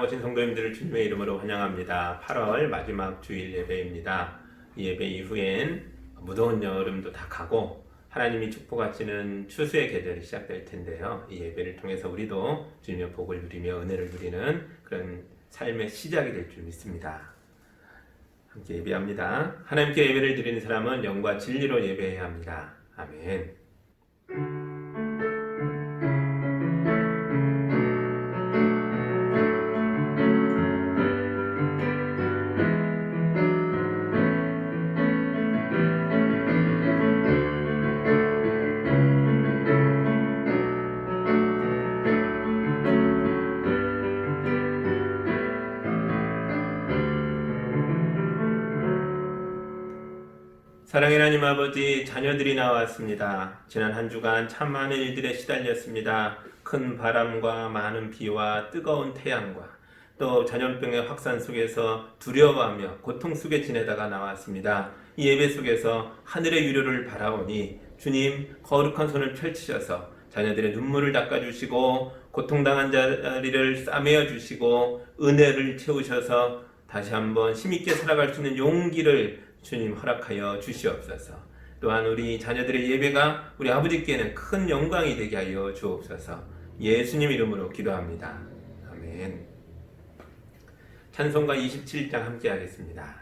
나오신 성도님들을 주님의 이름으로 환영합니다. 8월 마지막 주일 예배입니다. 이 예배 이후엔 무더운 여름도 다 가고 하나님이 축복하시는 추수의 계절이 시작될 텐데요. 이 예배를 통해서 우리도 주님의 복을 누리며 은혜를 누리는 그런 삶의 시작이 될 줄 믿습니다. 함께 예배합니다. 하나님께 예배를 드리는 사람은 영과 진리로 예배해야 합니다. 아멘. 사랑의 하나님 아버지, 자녀들이 나왔습니다. 지난 한 주간 참 많은 일들에 시달렸습니다. 큰 바람과 많은 비와 뜨거운 태양과 또 전염병의 확산 속에서 두려워하며 고통 속에 지내다가 나왔습니다. 이 예배 속에서 하늘의 위로를 바라오니 주님 거룩한 손을 펼치셔서 자녀들의 눈물을 닦아주시고 고통당한 자리를 싸매어 주시고 은혜를 채우셔서 다시 한번 힘있게 살아갈 수 있는 용기를 주님 허락하여 주시옵소서. 또한 우리 자녀들의 예배가 우리 아버지께는 큰 영광이 되게 하여 주옵소서. 예수님 이름으로 기도합니다. 아멘. 찬송가 27장 함께 하겠습니다.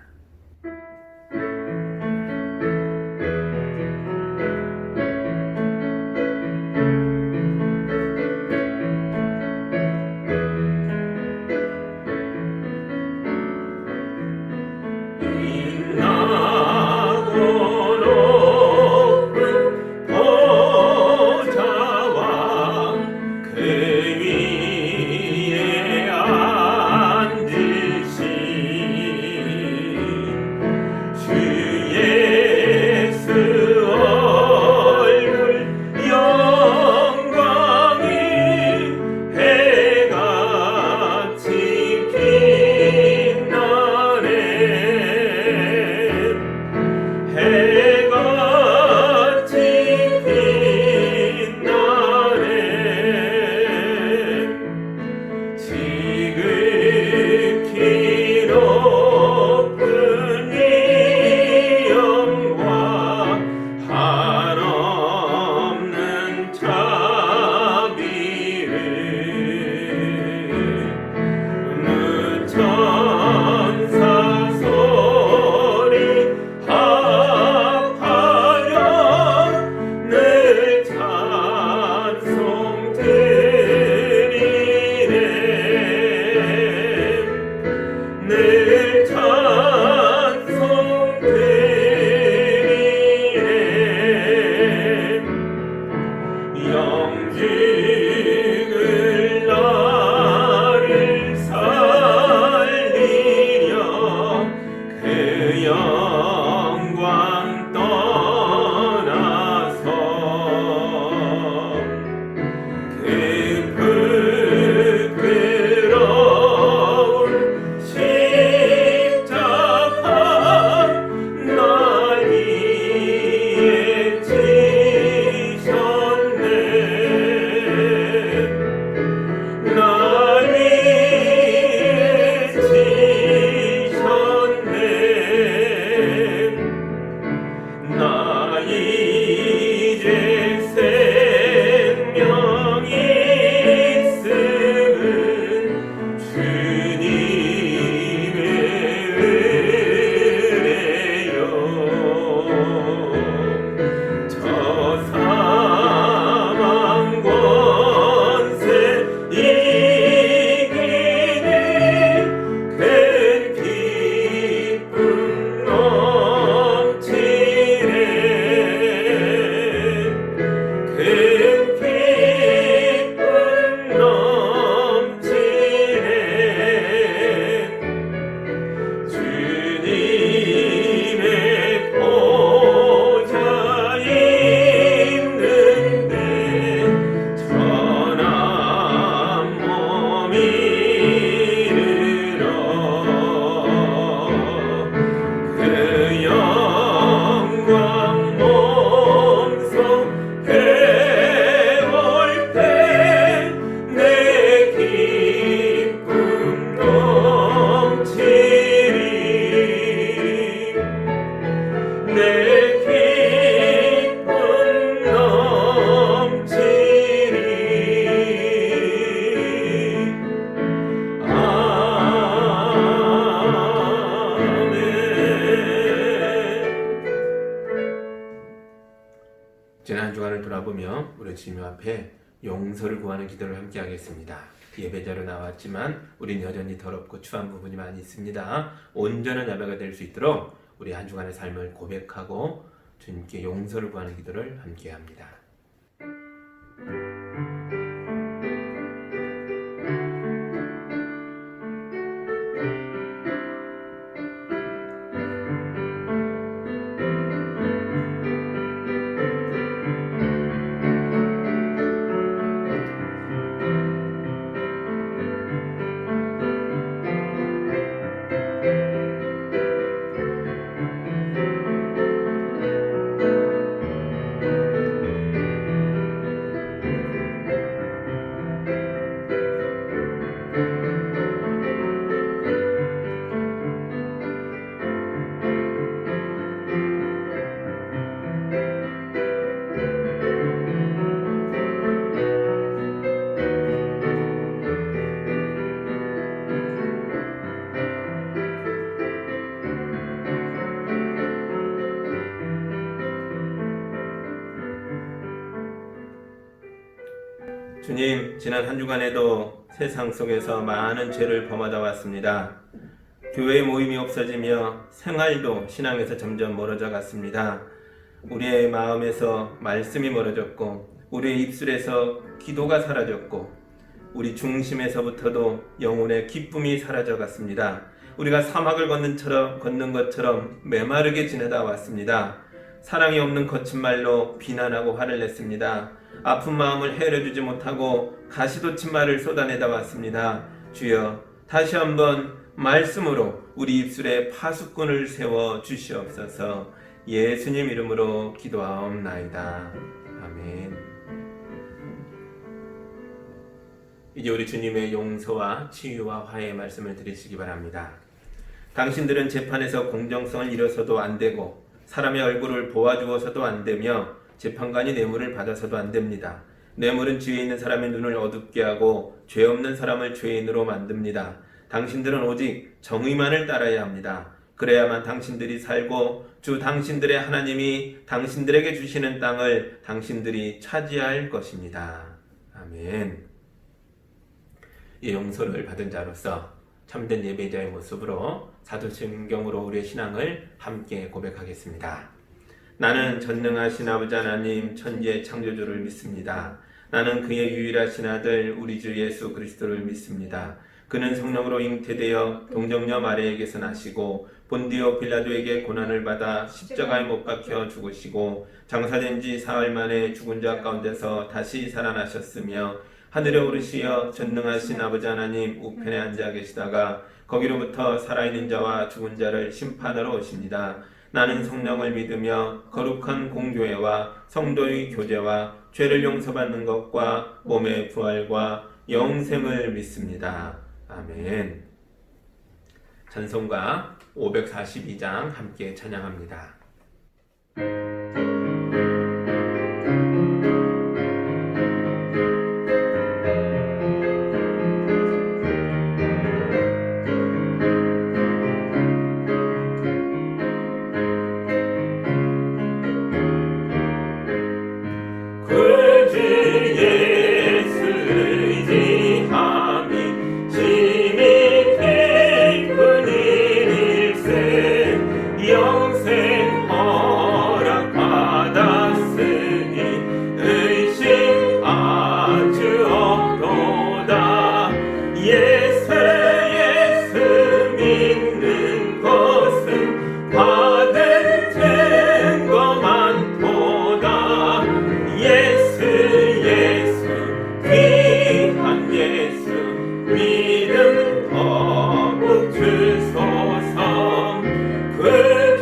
지난 한 주간을 돌아보며 우리 주님 앞에 용서를 구하는 기도를 함께 하겠습니다. 예배자로 나왔지만 우린 여전히 더럽고 추한 부분이 많이 있습니다. 온전한 예배가 될 수 있도록 우리 한 주간의 삶을 고백하고 주님께 용서를 구하는 기도를 함께 합니다. 주님, 지난 한 주간에도 세상 속에서 많은 죄를 범하다 왔습니다. 교회 모임이 없어지며 생활도 신앙에서 점점 멀어져 갔습니다. 우리의 마음에서 말씀이 멀어졌고 우리의 입술에서 기도가 사라졌고 우리 중심에서부터도 영혼의 기쁨이 사라져 갔습니다. 우리가 사막을 걷는 것처럼 메마르게 지내다 왔습니다. 사랑이 없는 거친 말로 비난하고 화를 냈습니다. 아픈 마음을 헤아려주지 못하고 가시돋친 말을 쏟아내다 왔습니다. 주여, 다시 한번 말씀으로 우리 입술에 파수꾼을 세워 주시옵소서. 예수님 이름으로 기도하옵나이다. 아멘. 이제 우리 주님의 용서와 치유와 화해의 말씀을 드리시기 바랍니다. 당신들은 재판에서 공정성을 잃어서도 안 되고 사람의 얼굴을 보아주어서도 안 되며 재판관이 뇌물을 받아서도 안 됩니다. 뇌물은 지혜 있는 사람의 눈을 어둡게 하고 죄 없는 사람을 죄인으로 만듭니다. 당신들은 오직 정의만을 따라야 합니다. 그래야만 당신들이 살고 주 당신들의 하나님이 당신들에게 주시는 땅을 당신들이 차지할 것입니다. 아멘. 이 용서를 받은 자로서 참된 예배자의 모습으로 사도신경으로 우리의 신앙을 함께 고백하겠습니다. 나는 전능하신 아버지 하나님 천지의 창조주를 믿습니다. 나는 그의 유일하신 아들 우리 주 예수 그리스도를 믿습니다. 그는 성령으로 잉태되어 동정녀 마리아에게서 나시고 본디오 빌라도에게 고난을 받아 십자가에 못 박혀 죽으시고 장사된 지 사흘 만에 죽은 자 가운데서 다시 살아나셨으며 하늘에 오르시어 전능하신 아버지 하나님 우편에 앉아 계시다가 거기로부터 살아있는 자와 죽은 자를 심판하러 오십니다. 나는 성령을 믿으며 거룩한 공교회와 성도의 교제와 죄를 용서받는 것과 몸의 부활과 영생을 믿습니다. 아멘. 찬송가 542장 함께 찬양합니다. 믿음 더욱 주소서. 그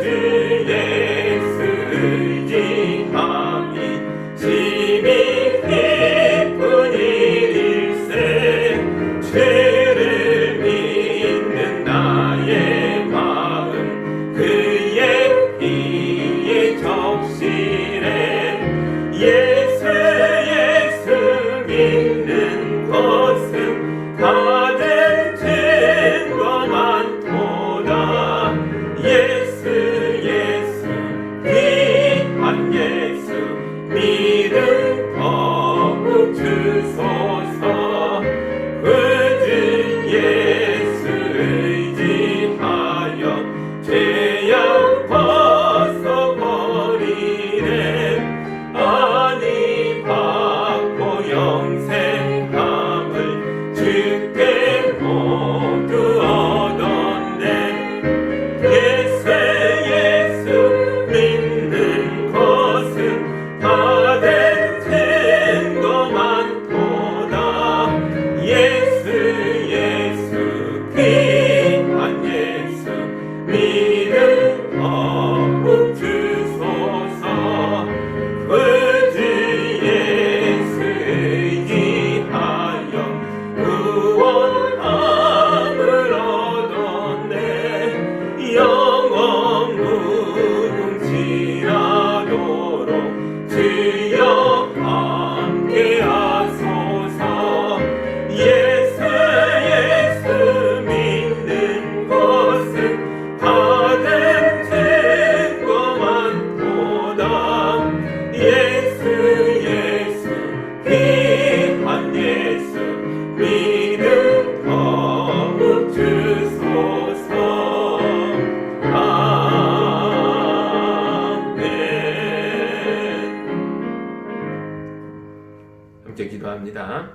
기도합니다.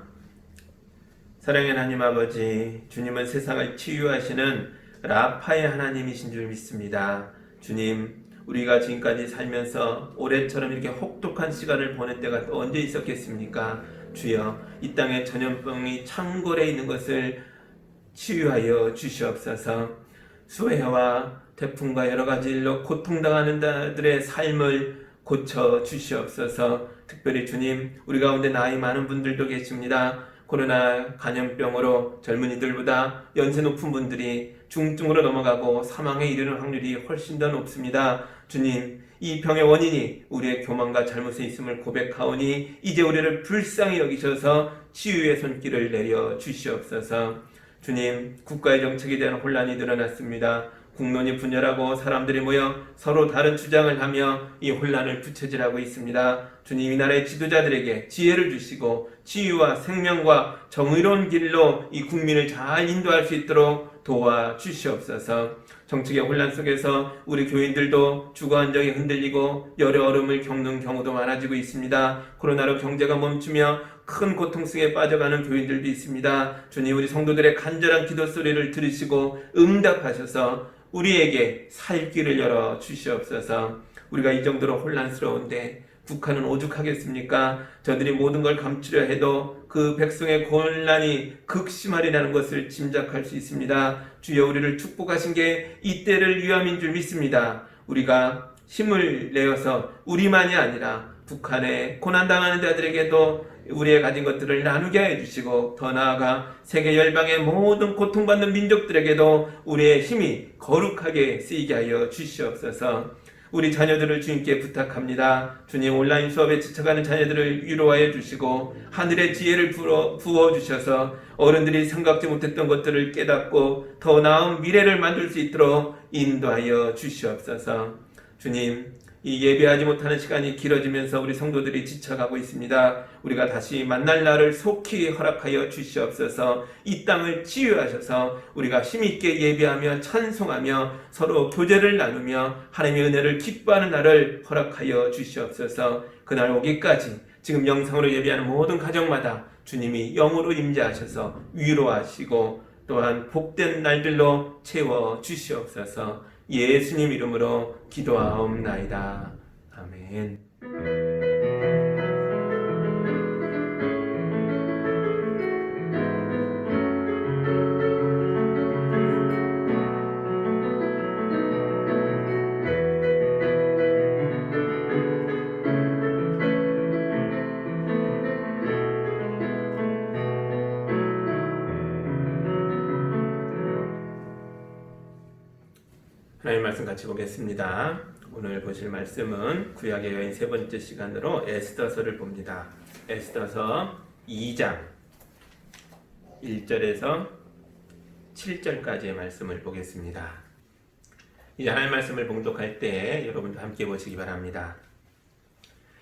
사랑의 하나님 아버지, 주님은 세상을 치유하시는 라파의 하나님이신 줄 믿습니다. 주님, 우리가 지금까지 살면서 올해처럼 이렇게 혹독한 시간을 보낼 때가 또 언제 있었겠습니까? 주여, 이 땅에 전염병이 창궐해 있는 것을 치유하여 주시옵소서. 수해와 태풍과 여러 가지 일로 고통당하는 자들의 삶을 고쳐 주시옵소서. 특별히 주님, 우리 가운데 나이 많은 분들도 계십니다. 코로나 감염병으로 젊은이들보다 연세 높은 분들이 중증으로 넘어가고 사망에 이르는 확률이 훨씬 더 높습니다. 주님, 이 병의 원인이 우리의 교만과 잘못에 있음을 고백하오니 이제 우리를 불쌍히 여기셔서 치유의 손길을 내려 주시옵소서. 주님, 국가의 정책에 대한 혼란이 드러났습니다. 국론이 분열하고 사람들이 모여 서로 다른 주장을 하며 이 혼란을 부채질하고 있습니다. 주님, 이 나라의 지도자들에게 지혜를 주시고 치유와 생명과 정의로운 길로 이 국민을 잘 인도할 수 있도록 도와주시옵소서. 정책의 혼란 속에서 우리 교인들도 주거 안정이 흔들리고 열의 얼음을 겪는 경우도 많아지고 있습니다. 코로나로 경제가 멈추며 큰 고통 속에 빠져가는 교인들도 있습니다. 주님, 우리 성도들의 간절한 기도 소리를 들으시고 응답하셔서 우리에게 살 길을 열어 주시옵소서. 우리가 이 정도로 혼란스러운데 북한은 오죽하겠습니까? 저들이 모든 걸 감추려 해도 그 백성의 곤란이 극심하리라는 것을 짐작할 수 있습니다. 주여, 우리를 축복하신 게 이때를 위함인 줄 믿습니다. 우리가 힘을 내어서 우리만이 아니라 북한에 고난당하는 자들에게도 우리의 가진 것들을 나누게 해주시고, 더 나아가 세계 열방의 모든 고통받는 민족들에게도 우리의 힘이 거룩하게 쓰이게 하여 주시옵소서. 우리 자녀들을 주님께 부탁합니다. 주님, 온라인 수업에 지쳐가는 자녀들을 위로하여 주시고 하늘의 지혜를 부어주셔서 어른들이 생각지 못했던 것들을 깨닫고 더 나은 미래를 만들 수 있도록 인도하여 주시옵소서. 주님, 이 예배하지 못하는 시간이 길어지면서 우리 성도들이 지쳐가고 있습니다. 우리가 다시 만날 날을 속히 허락하여 주시옵소서. 이 땅을 치유하셔서 우리가 힘있게 예배하며 찬송하며 서로 교제를 나누며 하나님의 은혜를 기뻐하는 날을 허락하여 주시옵소서. 그날 오기까지 지금 영상으로 예배하는 모든 가정마다 주님이 영으로 임재하셔서 위로하시고 또한 복된 날들로 채워 주시옵소서. 예수님 이름으로 기도하옵나이다. 아멘. 하나님 말씀 같이 보겠습니다. 오늘 보실 말씀은 구약의 여인 세 번째 시간으로 에스더서를 봅니다. 에스더서 2장 1절에서 7절까지의 말씀을 보겠습니다. 이제 하나님 말씀을 봉독할 때 여러분도 함께 보시기 바랍니다.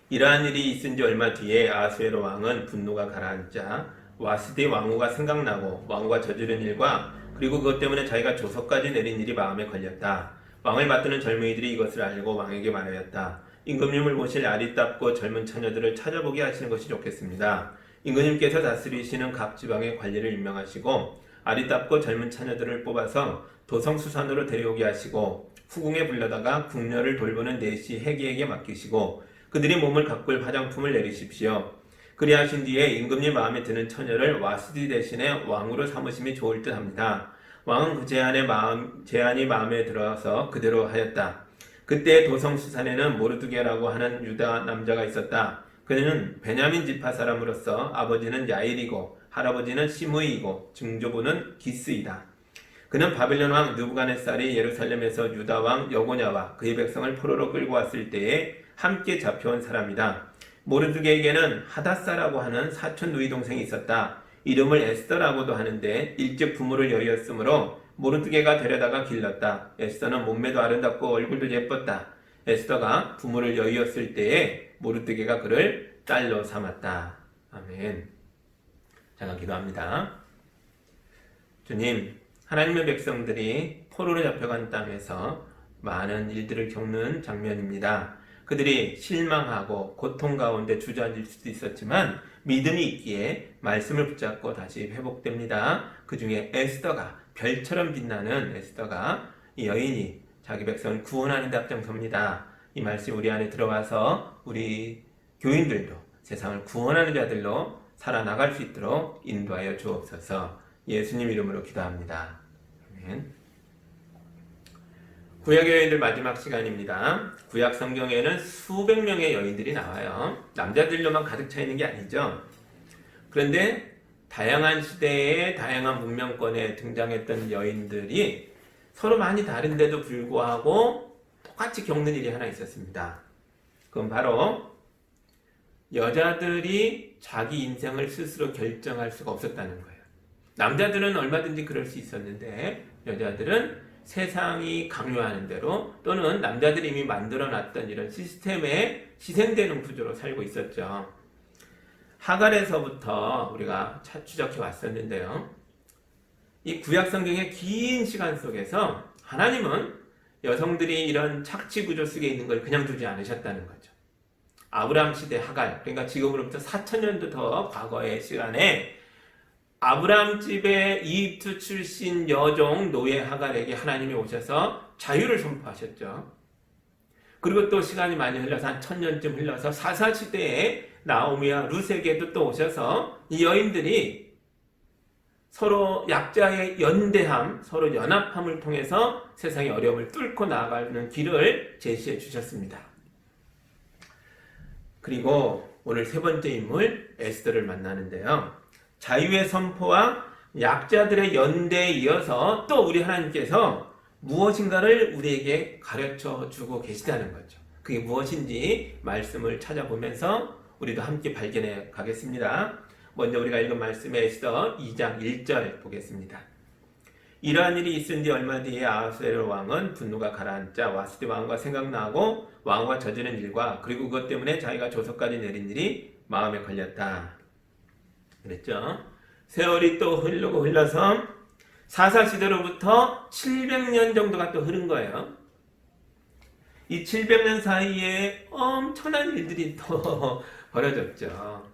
이러한 일이 있은 지 얼마 뒤에 아수에로 왕은 분노가 가라앉자 와스디 왕후가 생각나고 왕후가 저지른 일과 그리고 그것 때문에 자기가 조서까지 내린 일이 마음에 걸렸다. 왕을 맞드는 젊은이들이 이것을 알고 왕에게 말하였다. 임금님을 모실 아리답고 젊은 처녀들을 찾아보게 하시는 것이 좋겠습니다. 임금님께서 다스리시는 각 지방의 관리를 임명하시고 아리답고 젊은 처녀들을 뽑아서 도성수산으로 데려오게 하시고 후궁에 불러다가 궁녀를 돌보는 내시 해기에게 맡기시고 그들이 몸을 가꿀 화장품을 내리십시오. 그리하신 뒤에 임금님 마음에 드는 처녀를 와스디 대신에 왕으로 삼으심이 좋을 듯합니다. 왕은 그 제안이 마음에 들어서 그대로 하였다. 그때 도성수산에는 모르드게라고 하는 유다 남자가 있었다. 그는 베냐민 지파 사람으로서 아버지는 야일이고 할아버지는 시므이이고 증조부는 기스이다. 그는 바벨론 왕 느부갓네살이 예루살렘에서 유다 왕 여고냐와 그의 백성을 포로로 끌고 왔을 때에 함께 잡혀온 사람이다. 모르드게에게는 하닷사라고 하는 사촌 누이 동생이 있었다. 이름을 에스더라고도 하는데 일찍 부모를 여의었으므로 모르드게가 데려다가 길렀다. 에스더는 몸매도 아름답고 얼굴도 예뻤다. 에스더가 부모를 여의었을 때에 모르드게가 그를 딸로 삼았다. 아멘. 잠깐 기도합니다. 주님, 하나님의 백성들이 포로로 잡혀간 땅에서 많은 일들을 겪는 장면입니다. 그들이 실망하고 고통 가운데 주저앉을 수도 있었지만 믿음이 있기에 말씀을 붙잡고 다시 회복됩니다. 그 중에 에스더가, 별처럼 빛나는 에스더가, 이 여인이 자기 백성을 구원하는 데 앞장섭니다. 이 말씀이 우리 안에 들어와서 우리 교인들도 세상을 구원하는 자들로 살아나갈 수 있도록 인도하여 주옵소서. 예수님 이름으로 기도합니다. 아멘. 구약의 여인들 마지막 시간입니다. 구약 성경에는 수백 명의 여인들이 나와요. 남자들로만 가득 차 있는 게 아니죠. 그런데 다양한 시대에 다양한 문명권에 등장했던 여인들이 서로 많이 다른데도 불구하고 똑같이 겪는 일이 하나 있었습니다. 그건 바로 여자들이 자기 인생을 스스로 결정할 수가 없었다는 거예요. 남자들은 얼마든지 그럴 수 있었는데 여자들은 세상이 강요하는 대로 또는 남자들이 이미 만들어놨던 이런 시스템에 희생되는 구조로 살고 있었죠. 하갈에서부터 우리가 추적해 왔었는데요. 이 구약 성경의 긴 시간 속에서 하나님은 여성들이 이런 착취 구조 속에 있는 걸 그냥 두지 않으셨다는 거죠. 아브라함 시대 하갈, 그러니까 지금으로부터 4,000년도 더 과거의 시간에 아브라함 집의 이집트 출신 여종 노예 하갈에게 하나님이 오셔서 자유를 선포하셨죠. 그리고 또 시간이 많이 흘러서 한 1000년쯤 흘러서 사사시대에 나오미와 룻에게도 또 오셔서 이 여인들이 서로 약자의 연대함, 서로 연합함을 통해서 세상의 어려움을 뚫고 나아가는 길을 제시해 주셨습니다. 그리고 오늘 세 번째 인물 에스더를 만나는데요. 자유의 선포와 약자들의 연대에 이어서 또 우리 하나님께서 무엇인가를 우리에게 가르쳐 주고 계시다는 거죠. 그게 무엇인지 말씀을 찾아보면서 우리도 함께 발견해 가겠습니다. 먼저 우리가 읽은 말씀에 에스더 2장 1절 보겠습니다. 이러한 일이 있은 뒤 얼마 뒤에 아하수에로 왕은 분노가 가라앉자 와스디 왕과 생각나고 왕과 저지른 일과 그리고 그것 때문에 자기가 조서까지 내린 일이 마음에 걸렸다. 그랬죠. 세월이 또 흐르고 흘러서 사사시대로부터 700년 정도가 또 흐른 거예요. 이 700년 사이에 엄청난 일들이 또 벌어졌죠.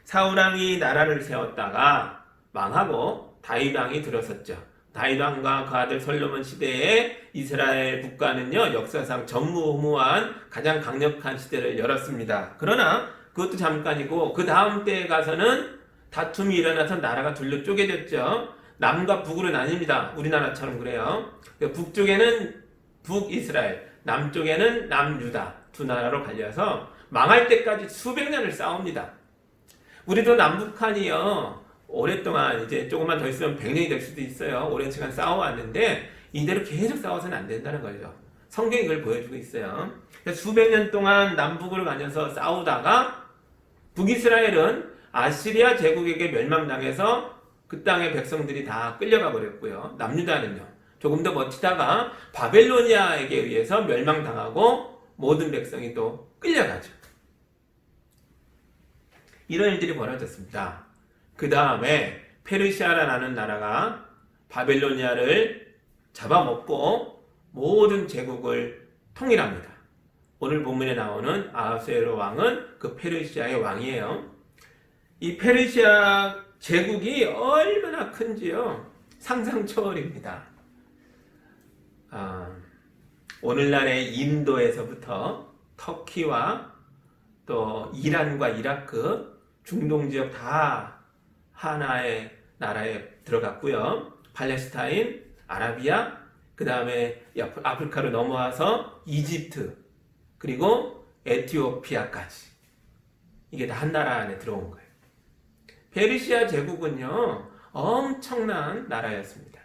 사울왕이 나라를 세웠다가 망하고 다윗왕이 들어섰죠. 다윗왕과 그 아들 솔로몬 시대에 이스라엘 국가는요, 역사상 전무후무한 가장 강력한 시대를 열었습니다. 그러나 그것도 잠깐이고 그 다음 때에 가서는 다툼이 일어나서 나라가 둘로 쪼개졌죠. 남과 북으로 나뉩니다. 우리나라처럼 그래요. 북쪽에는 북이스라엘, 남쪽에는 남유다 두 나라로 갈려서 망할 때까지 수백 년을 싸웁니다. 우리도 남북한이요 오랫동안 이제 조금만 더 있으면 100년이 될 수도 있어요. 오랜 시간 싸워왔는데 이대로 계속 싸워서는 안 된다는 거죠. 성경이 그걸 보여주고 있어요. 수백 년 동안 남북으로 가면서 싸우다가 북이스라엘은 아시리아 제국에게 멸망당해서 그 땅의 백성들이 다 끌려가 버렸고요. 남유다는요. 조금 더 버티다가 바벨로니아에게 의해서 멸망당하고 모든 백성이 또 끌려가죠. 이런 일들이 벌어졌습니다. 그 다음에 페르시아라는 나라가 바벨로니아를 잡아먹고 모든 제국을 통일합니다. 오늘 본문에 나오는 아하수에로 왕은 그 페르시아의 왕이에요. 이 페르시아 제국이 얼마나 큰지요. 상상 초월입니다. 오늘날의 인도에서부터 터키와 또 이란과 이라크, 중동 지역 다 하나의 나라에 들어갔고요. 팔레스타인, 아라비아, 그 다음에 아프리카로 넘어와서 이집트, 그리고 에티오피아까지. 이게 다 한 나라 안에 들어온 거예요. 페르시아 제국은요, 엄청난 나라였습니다.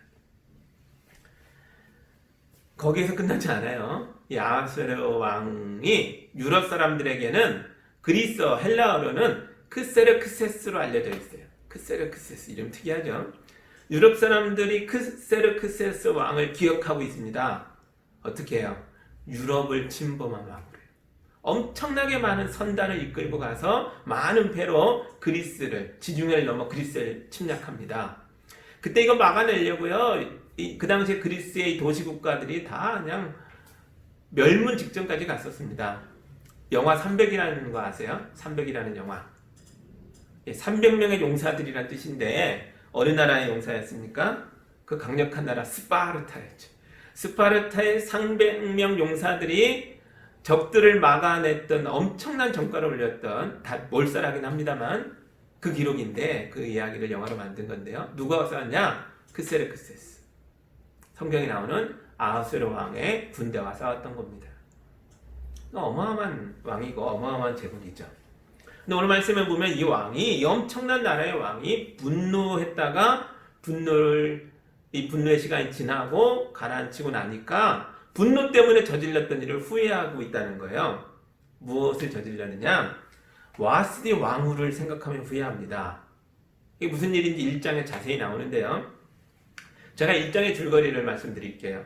거기에서 끝나지 않아요. 이 아하수에로 왕이 유럽 사람들에게는 그리스어, 헬라어로는 크세르크세스로 알려져 있어요. 크세르크세스, 이름 특이하죠? 유럽 사람들이 크세르크세스 왕을 기억하고 있습니다. 어떻게 해요? 유럽을 침범한 왕으로요. 엄청나게 많은 선단을 이끌고 가서 많은 배로 그리스를, 지중해를 넘어 그리스를 침략합니다. 그때 이거 막아내려고요. 그 당시에 그리스의 도시 국가들이 다 그냥 멸문 직전까지 갔었습니다. 영화 300이라는 거 아세요? 300이라는 영화. 300명의 용사들이란 뜻인데 어느 나라의 용사였습니까? 그 강력한 나라 스파르타였죠. 스파르타의 300명 용사들이 적들을 막아냈던 엄청난 전과를 올렸던, 다 몰살하긴 합니다만 그 기록인데 그 이야기를 영화로 만든 건데요. 누가 싸웠냐? 크세르크세스. 성경에 나오는 아하수에로 왕의 군대와 싸웠던 겁니다. 어마어마한 왕이고 어마어마한 제국이죠. 근데 오늘 말씀에 보면 이 왕이, 이 엄청난 나라의 왕이 분노했다가 이 분노의 시간이 지나고 가라앉히고 나니까 분노 때문에 저질렀던 일을 후회하고 있다는 거예요. 무엇을 저질렀느냐? 와스디 왕후를 생각하면 후회합니다. 이게 무슨 일인지 1장에 자세히 나오는데요. 제가 1장의 줄거리를 말씀드릴게요.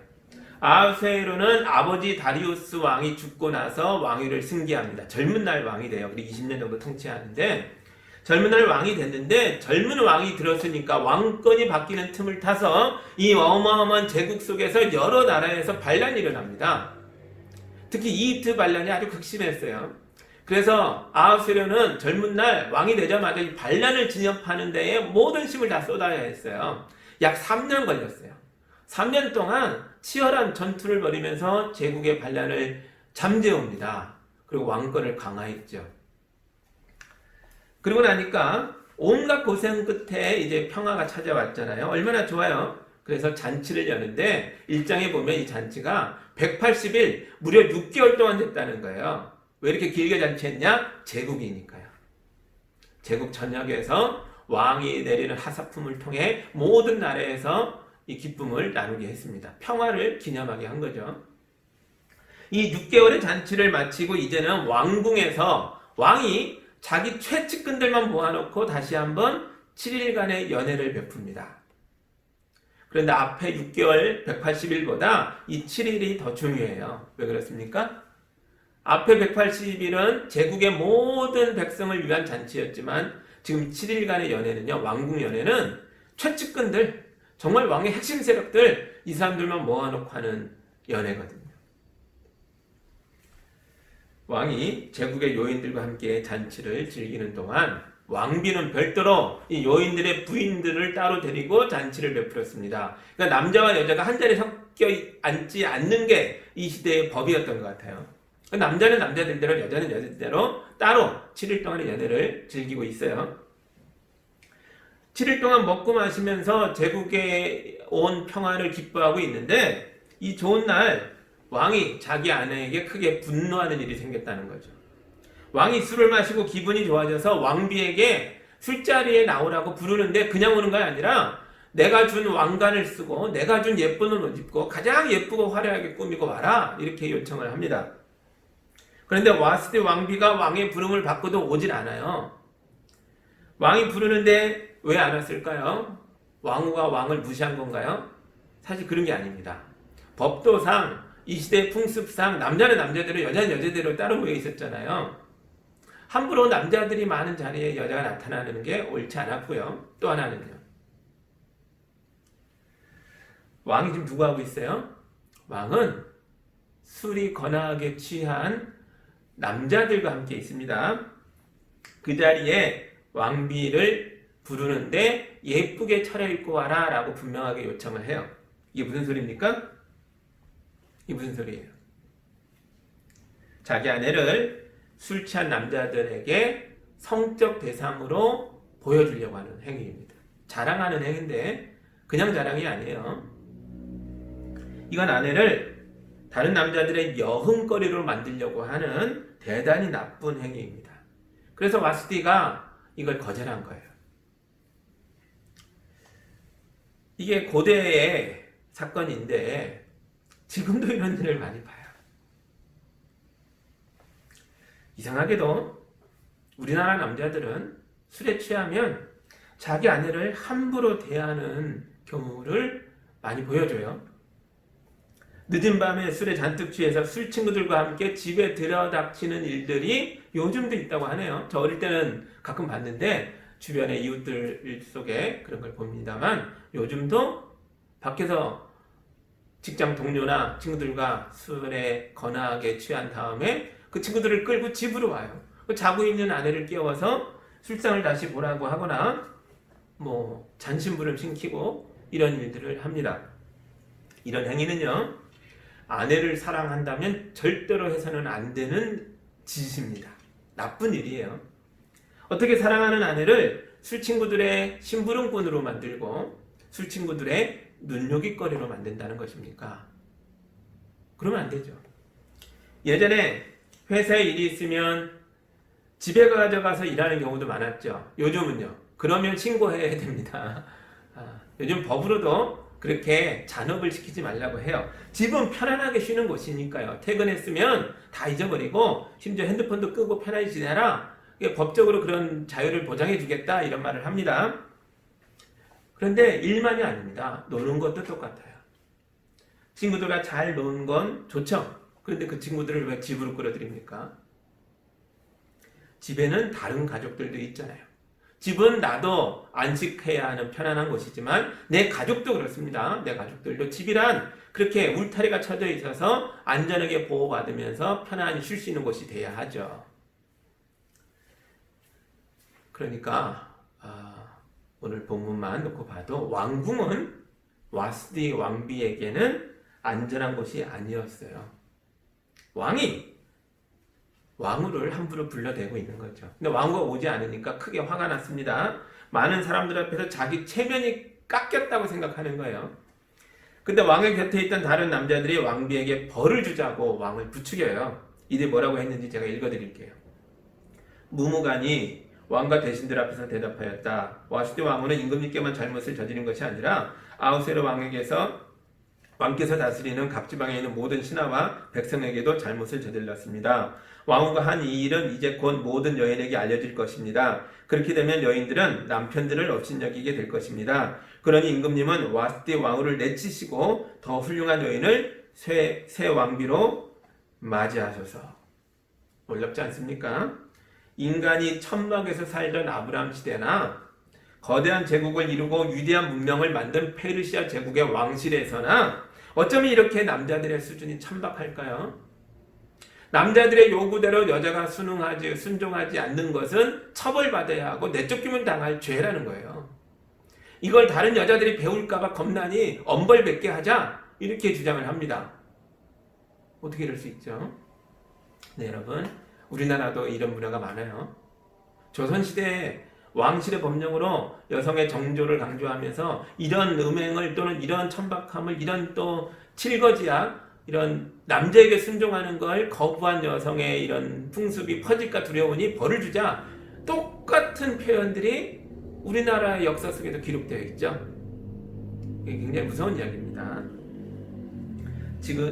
아하수에로는 아버지 다리우스 왕이 죽고 나서 왕위를 승계합니다. 젊은 날 왕이 돼요. 그리고 20년 정도 통치하는데 젊은 날 왕이 됐는데 젊은 왕이 들었으니까 왕권이 바뀌는 틈을 타서 이 어마어마한 제국 속에서 여러 나라에서 반란이 일어납니다. 특히 이집트 반란이 아주 극심했어요. 그래서 아하수에로는 젊은 날 왕이 되자마자 이 반란을 진압하는 데에 모든 힘을 다 쏟아야 했어요. 약 3년 걸렸어요. 3년 동안 치열한 전투를 벌이면서 제국의 반란을 잠재웁니다. 그리고 왕권을 강화했죠. 그러고 나니까 온갖 고생 끝에 이제 평화가 찾아왔잖아요. 얼마나 좋아요. 그래서 잔치를 여는데 1장에 보면 이 잔치가 180일, 무려 6개월 동안 됐다는 거예요. 왜 이렇게 길게 잔치했냐? 제국이니까요. 제국 전역에서 왕이 내리는 하사품을 통해 모든 나라에서 이 기쁨을 나누게 했습니다. 평화를 기념하게 한 거죠. 이 6개월의 잔치를 마치고 이제는 왕궁에서 왕이 자기 최측근들만 모아놓고 다시 한번 7일간의 연회를 베풉니다. 그런데 앞에 6개월 180일보다 이 7일이 더 중요해요. 왜 그렇습니까? 앞에 180일은 제국의 모든 백성을 위한 잔치였지만 지금 7일간의 연회는요, 왕궁 연회는 최측근들, 정말 왕의 핵심 세력들, 이 사람들만 모아놓고 하는 연회거든요. 왕이 제국의 요인들과 함께 잔치를 즐기는 동안 왕비는 별도로 이 요인들의 부인들을 따로 데리고 잔치를 베풀었습니다. 그러니까 남자와 여자가 한 자리에 섞여 앉지 않는 게 이 시대의 법이었던 것 같아요. 남자는 남자들대로, 여자는 여자들대로 따로 7일 동안의 연회를 즐기고 있어요. 7일 동안 먹고 마시면서 제국에 온 평화를 기뻐하고 있는데 이 좋은 날 왕이 자기 아내에게 크게 분노하는 일이 생겼다는 거죠. 왕이 술을 마시고 기분이 좋아져서 왕비에게 술자리에 나오라고 부르는데 그냥 오는 게 아니라 내가 준 왕관을 쓰고 내가 준 예쁜 옷 입고 가장 예쁘고 화려하게 꾸미고 와라, 이렇게 요청을 합니다. 그런데 와스디 왕비가 왕의 부름을 받고도 오질 않아요. 왕이 부르는데 왜 안 왔을까요? 왕후가 왕을 무시한 건가요? 사실 그런 게 아닙니다. 법도상, 이 시대의 풍습상 남자는 남자대로 여자는 여자대로 따로 모여 있었잖아요. 함부로 남자들이 많은 자리에 여자가 나타나는 게 옳지 않았고요. 또 하나는요, 왕이 지금 누구 하고 있어요? 왕은 술이 거나하게 취한 남자들과 함께 있습니다. 그 자리에 왕비를 부르는데 예쁘게 차려입고 와라 라고 분명하게 요청을 해요. 이게 무슨 소리입니까? 이게 무슨 소리예요? 자기 아내를 술 취한 남자들에게 성적 대상으로 보여주려고 하는 행위입니다. 자랑하는 행위인데 그냥 자랑이 아니에요. 이건 아내를 다른 남자들의 여흥거리로 만들려고 하는 대단히 나쁜 행위입니다. 그래서 와스디가 이걸 거절한 거예요. 이게 고대의 사건인데 지금도 이런 일을 많이 봐요. 이상하게도 우리나라 남자들은 술에 취하면 자기 아내를 함부로 대하는 경우를 많이 보여줘요. 늦은 밤에 술에 잔뜩 취해서 술 친구들과 함께 집에 들여닥치는 일들이 요즘도 있다고 하네요. 저 어릴 때는 가끔 봤는데 주변의 이웃들 속에 그런 걸 봅니다만 요즘도 밖에서 직장 동료나 친구들과 술에 거나하게 취한 다음에 그 친구들을 끌고 집으로 와요. 자고 있는 아내를 깨워서 술상을 다시 보라고 하거나 잔심부름 시키고 이런 일들을 합니다. 이런 행위는요, 아내를 사랑한다면 절대로 해서는 안 되는 짓입니다. 나쁜 일이에요. 어떻게 사랑하는 아내를 술친구들의 심부름꾼으로 만들고 술친구들의 눈요깃거리로 만든다는 것입니까? 그러면 안 되죠. 예전에 회사에 일이 있으면 집에 가져가서 일하는 경우도 많았죠. 요즘은요, 그러면 신고해야 됩니다. 요즘 법으로도 그렇게 잔업을 시키지 말라고 해요. 집은 편안하게 쉬는 곳이니까요. 퇴근했으면 다 잊어버리고 심지어 핸드폰도 끄고 편하게 지내라. 법적으로 그런 자유를 보장해 주겠다 이런 말을 합니다. 그런데 일만이 아닙니다. 노는 것도 똑같아요. 친구들과 잘 노는 건 좋죠. 그런데 그 친구들을 왜 집으로 끌어들입니까? 집에는 다른 가족들도 있잖아요. 집은 나도 안식해야 하는 편안한 곳이지만 내 가족도 그렇습니다. 내 가족들도 집이란 그렇게 울타리가 쳐져 있어서 안전하게 보호받으면서 편안히 쉴 수 있는 곳이 돼야 하죠. 그러니까 오늘 본문만 놓고 봐도 왕궁은 와스디 왕비에게는 안전한 곳이 아니었어요. 왕이 왕후를 함부로 불러대고 있는 거죠. 근데 왕후가 오지 않으니까 크게 화가 났습니다. 많은 사람들 앞에서 자기 체면이 깎였다고 생각하는 거예요. 근데 왕의 곁에 있던 다른 남자들이 왕비에게 벌을 주자고 왕을 부추겨요. 이들이 뭐라고 했는지 제가 읽어드릴게요. 무무간이 왕과 대신들 앞에서 대답하였다. 와스디 왕후는 임금님께만 잘못을 저지른 것이 아니라 아우세르 왕께서 다스리는 각지방에 있는 모든 신하와 백성에게도 잘못을 저질렀습니다. 왕후가 한 이 일은 이제 곧 모든 여인에게 알려질 것입니다. 그렇게 되면 여인들은 남편들을 업신여기게 될 것입니다. 그러니 임금님은 와스디 왕후를 내치시고 더 훌륭한 여인을 새 왕비로 맞이하소서. 놀랍지 않습니까? 인간이 천막에서 살던 아브라함 시대나 거대한 제국을 이루고 위대한 문명을 만든 페르시아 제국의 왕실에서나 어쩌면 이렇게 남자들의 수준이 천박할까요? 남자들의 요구대로 여자가 순종하지 않는 것은 처벌받아야 하고 내쫓기면 당할 죄라는 거예요. 이걸 다른 여자들이 배울까봐 겁나니 엄벌100개 하자 이렇게 주장을 합니다. 어떻게 이럴 수 있죠? 네, 여러분, 우리나라도 이런 문화가 많아요. 조선시대에 왕실의 법령으로 여성의 정조를 강조하면서 이런 음행을 또는 이런 천박함을 이런 또 칠거지약 이런 남자에게 순종하는 걸 거부한 여성의 이런 풍습이 퍼질까 두려우니 벌을 주자. 똑같은 표현들이 우리나라의 역사 속에도 기록되어 있죠. 이게 굉장히 무서운 이야기입니다.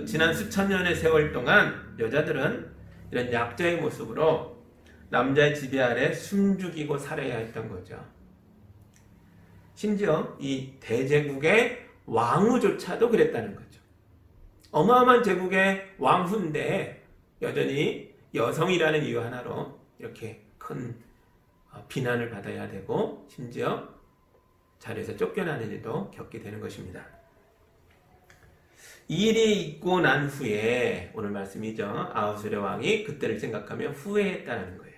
지난 수천 년의 세월 동안 여자들은 이런 약자의 모습으로 남자의 지배 아래 숨죽이고 살아야 했던 거죠. 심지어 이 대제국의 왕후조차도 그랬다는 거죠. 어마어마한 제국의 왕후인데 여전히 여성이라는 이유 하나로 이렇게 큰 비난을 받아야 되고 심지어 자리에서 쫓겨나는 일도 겪게 되는 것입니다. 이 일이 있고 난 후에 오늘 말씀이죠. 아하수에르 왕이 그때를 생각하며 후회했다는 거예요.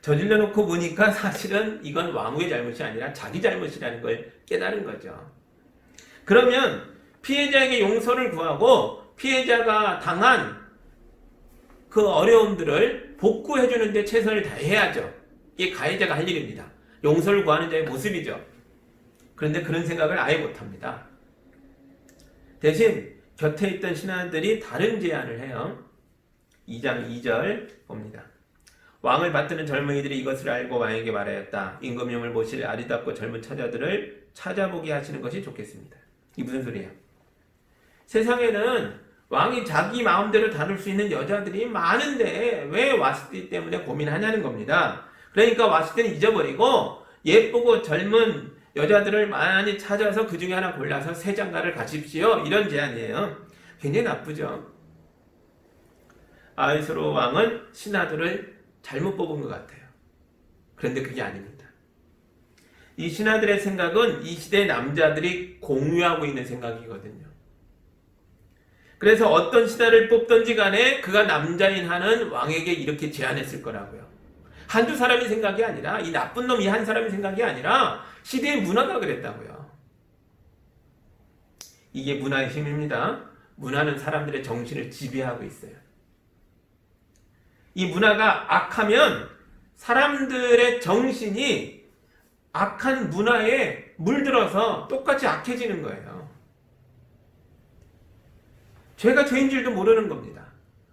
저질러 놓고 보니까 사실은 이건 왕후의 잘못이 아니라 자기 잘못이라는 걸 깨달은 거죠. 그러면 피해자에게 용서를 구하고 피해자가 당한 그 어려움들을 복구해 주는데 최선을 다해야죠. 이게 가해자가 할 일입니다. 용서를 구하는 자의 모습이죠. 그런데 그런 생각을 아예 못합니다. 대신 곁에 있던 신하들이 다른 제안을 해요. 2장 2절 봅니다. 왕을 받드는 젊은이들이 이것을 알고 왕에게 말하였다. 임금님을 모실 아리답고 젊은 처자들을 찾아보게 하시는 것이 좋겠습니다. 이게 무슨 소리예요? 세상에는 왕이 자기 마음대로 다룰 수 있는 여자들이 많은데 왜 와스티 때문에 고민하냐는 겁니다. 그러니까 와스티는 잊어버리고 예쁘고 젊은 여자들을 많이 찾아서 그 중에 하나 골라서 새 장가를 가십시오. 이런 제안이에요. 굉장히 나쁘죠. 아하수에르 왕은 신하들을 잘못 뽑은 것 같아요. 그런데 그게 아닙니다. 이 신하들의 생각은 이 시대 남자들이 공유하고 있는 생각이거든요. 그래서 어떤 신하를 뽑던지 간에 그가 남자인 한은 왕에게 이렇게 제안했을 거라고요. 한두 사람이 생각이 아니라, 이 나쁜 놈 이 한 사람이 생각이 아니라 시대의 문화가 그랬다고요. 이게 문화의 힘입니다. 문화는 사람들의 정신을 지배하고 있어요. 이 문화가 악하면 사람들의 정신이 악한 문화에 물들어서 똑같이 악해지는 거예요. 죄가 죄인 줄도 모르는 겁니다.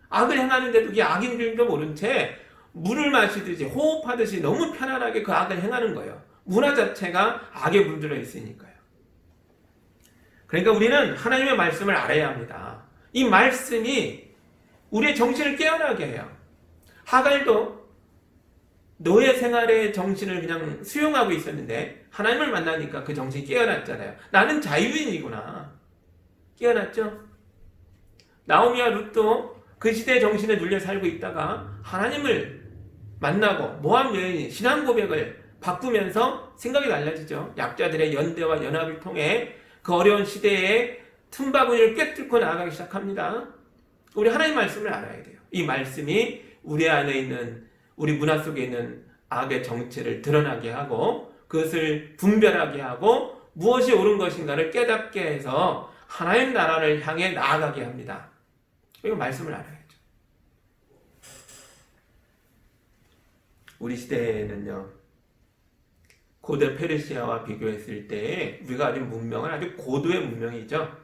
악을 행하는데도 이게 악인 줄도 모른 채 물을 마시듯이 호흡하듯이 너무 편안하게 그 악을 행하는 거예요. 문화 자체가 악에 물들어 있으니까요. 그러니까 우리는 하나님의 말씀을 알아야 합니다. 이 말씀이 우리의 정신을 깨어나게 해요. 하갈도 노예 생활의 정신을 그냥 수용하고 있었는데 하나님을 만나니까 그 정신이 깨어났잖아요. 나는 자유인이구나. 깨어났죠? 나오미와 룻도 그 시대의 정신에 눌려 살고 있다가 하나님을 만나고 모함 여인이 신앙 고백을 바꾸면서 생각이 달라지죠. 약자들의 연대와 연합을 통해 그 어려운 시대에 틈바구니를 꿰뚫고 나아가기 시작합니다. 우리 하나님 말씀을 알아야 돼요. 이 말씀이 우리 안에 있는, 우리 문화 속에 있는 악의 정체를 드러나게 하고 그것을 분별하게 하고 무엇이 옳은 것인가를 깨닫게 해서 하나님 나라를 향해 나아가게 합니다. 이거 말씀을 알아야죠. 우리 시대에는요, 고대 페르시아와 비교했을 때 우리가 가진 문명은 아주 고도의 문명이죠.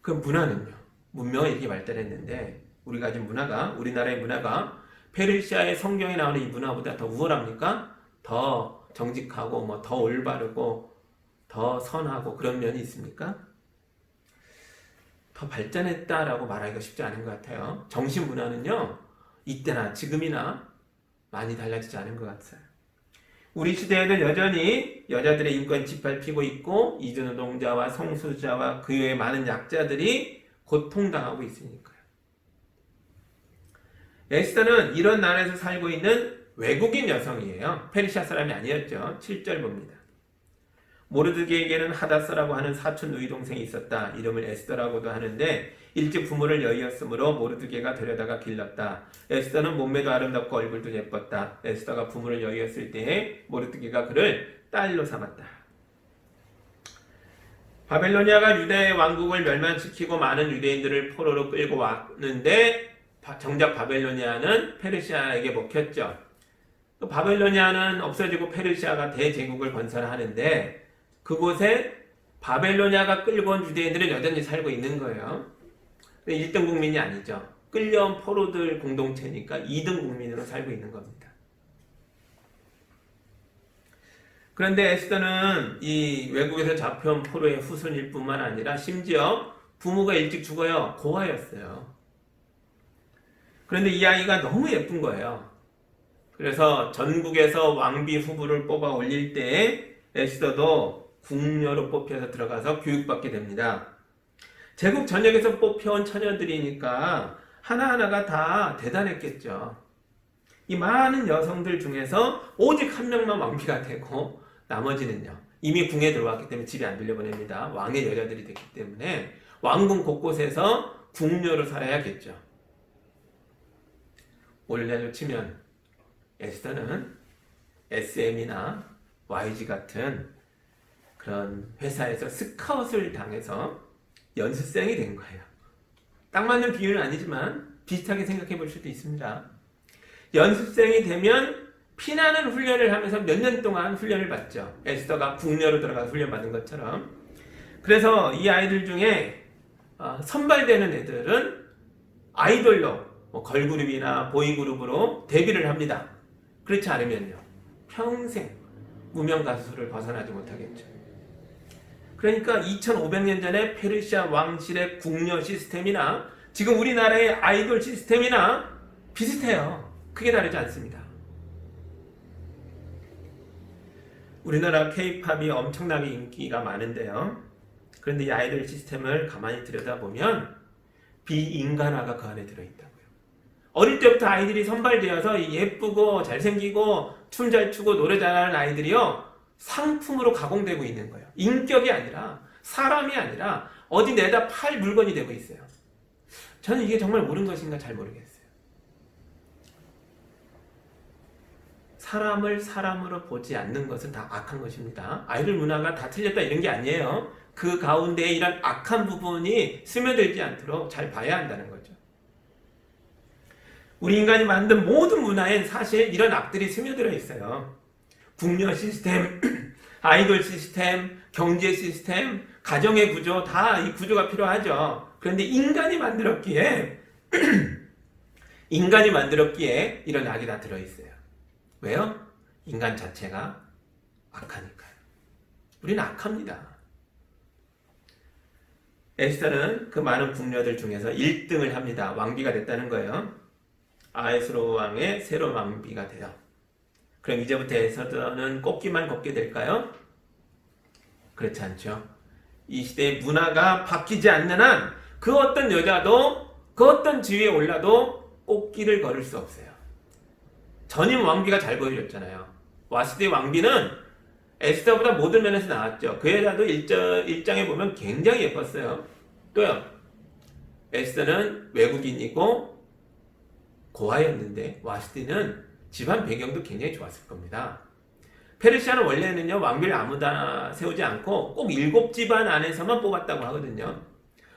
그 문화는요, 문명은 이렇게 발달했는데 우리가 가진 문화가, 우리나라의 문화가 페르시아의 성경에 나오는 이 문화보다 더 우월합니까? 더 정직하고 더 올바르고 더 선하고 그런 면이 있습니까? 더 발전했다라고 말하기가 쉽지 않은 것 같아요. 정신 문화는요, 이때나 지금이나 많이 달라지지 않은 것 같아요. 우리 시대에는 여전히 여자들의 인권 짓밟히고 있고 이주노동자와 성소수자와 그 외의 많은 약자들이 고통당하고 있으니까요. 에스더는 이런 나라에서 살고 있는 외국인 여성이에요. 페르시아 사람이 아니었죠. 7절 봅니다. 모르드게에게는 하다스라고 하는 사촌 누이 동생이 있었다. 이름을 에스더라고도 하는데 일찍 부모를 여의었으므로 모르드게가 데려다가 길렀다. 에스더는 몸매도 아름답고 얼굴도 예뻤다. 에스더가 부모를 여의었을 때에 모르드게가 그를 딸로 삼았다. 바벨로니아가 유다의 왕국을 멸망시키고 많은 유대인들을 포로로 끌고 왔는데 정작 바벨로니아는 페르시아에게 먹혔죠. 바벨로니아는 없어지고 페르시아가 대제국을 건설하는데 그곳에 바벨로니아가 끌고 온 유대인들은 여전히 살고 있는 거예요. 1등 국민이 아니죠. 끌려온 포로들 공동체니까 2등 국민으로 살고 있는 겁니다. 그런데 에스더는 이 외국에서 잡혀온 포로의 후손일 뿐만 아니라 심지어 부모가 일찍 죽어요. 고아였어요. 그런데 이 아이가 너무 예쁜 거예요. 그래서 전국에서 왕비 후보를 뽑아 올릴 때 에스더도 궁녀로 뽑혀서 들어가서 교육받게 됩니다. 제국 전역에서 뽑혀온 처녀들이니까 하나하나가 다 대단했겠죠. 이 많은 여성들 중에서 오직 한 명만 왕비가 되고 나머지는요, 이미 궁에 들어왔기 때문에 집에 안 들려보냅니다. 왕의 여자들이 됐기 때문에 왕궁 곳곳에서 궁녀로 살아야겠죠. 오늘날로 치면 에스더는 SM이나 YG 같은 그런 회사에서 스카웃을 당해서 연습생이 된 거예요. 딱 맞는 비유는 아니지만 비슷하게 생각해 볼 수도 있습니다. 연습생이 되면 피나는 훈련을 하면서 몇 년 동안 훈련을 받죠. 에스더가 궁녀로 들어가서 훈련 받은 것처럼. 그래서 이 아이들 중에 선발되는 애들은 아이돌로 걸그룹이나 보이그룹으로 데뷔를 합니다. 그렇지 않으면요, 평생 무명 가수를 벗어나지 못하겠죠. 그러니까 2500년 전에 페르시아 왕실의 궁녀 시스템이나 지금 우리나라의 아이돌 시스템이나 비슷해요. 크게 다르지 않습니다. 우리나라 K-팝이 엄청나게 인기가 많은데요. 그런데 이 아이돌 시스템을 가만히 들여다보면 비인간화가 그 안에 들어있다고요. 어릴 때부터 아이들이 선발되어서 예쁘고 잘생기고 춤 잘 추고 노래 잘하는 아이들이요, 상품으로 가공되고 있는 거예요. 인격이 아니라, 사람이 아니라 어디 내다 팔 물건이 되고 있어요. 저는 이게 정말 옳은 것인가 잘 모르겠어요. 사람을 사람으로 보지 않는 것은 다 악한 것입니다. 아이돌 문화가 다 틀렸다 이런 게 아니에요. 그 가운데에 이런 악한 부분이 스며들지 않도록 잘 봐야 한다는 거죠. 우리 인간이 만든 모든 문화엔 사실 이런 악들이 스며들어 있어요. 궁녀 시스템, 아이돌 시스템, 경제 시스템, 가정의 구조, 다 이 구조가 필요하죠. 그런데 인간이 만들었기에 이런 악이 다 들어있어요. 왜요? 인간 자체가 악하니까요. 우리는 악합니다. 에스더는 그 많은 궁녀들 중에서 1등을 합니다. 왕비가 됐다는 거예요. 아하스웨로 왕의 새로운 왕비가 돼요. 그럼 이제부터 에스더는 꽃길만 걷게 될까요? 그렇지 않죠. 이 시대의 문화가 바뀌지 않는 한 그 어떤 여자도 그 어떤 지위에 올라도 꽃길을 걸을 수 없어요. 전임 왕비가 잘 보여줬잖아요. 와스디 왕비는 에스더보다 모든 면에서 나았죠. 그 여자도 일장에 보면 굉장히 예뻤어요. 또요, 에스더는 외국인이고 고아였는데 와스디는 집안 배경도 굉장히 좋았을 겁니다. 페르시아는 원래는요, 왕비를 아무나 세우지 않고 꼭 7집안 안에서만 뽑았다고 하거든요.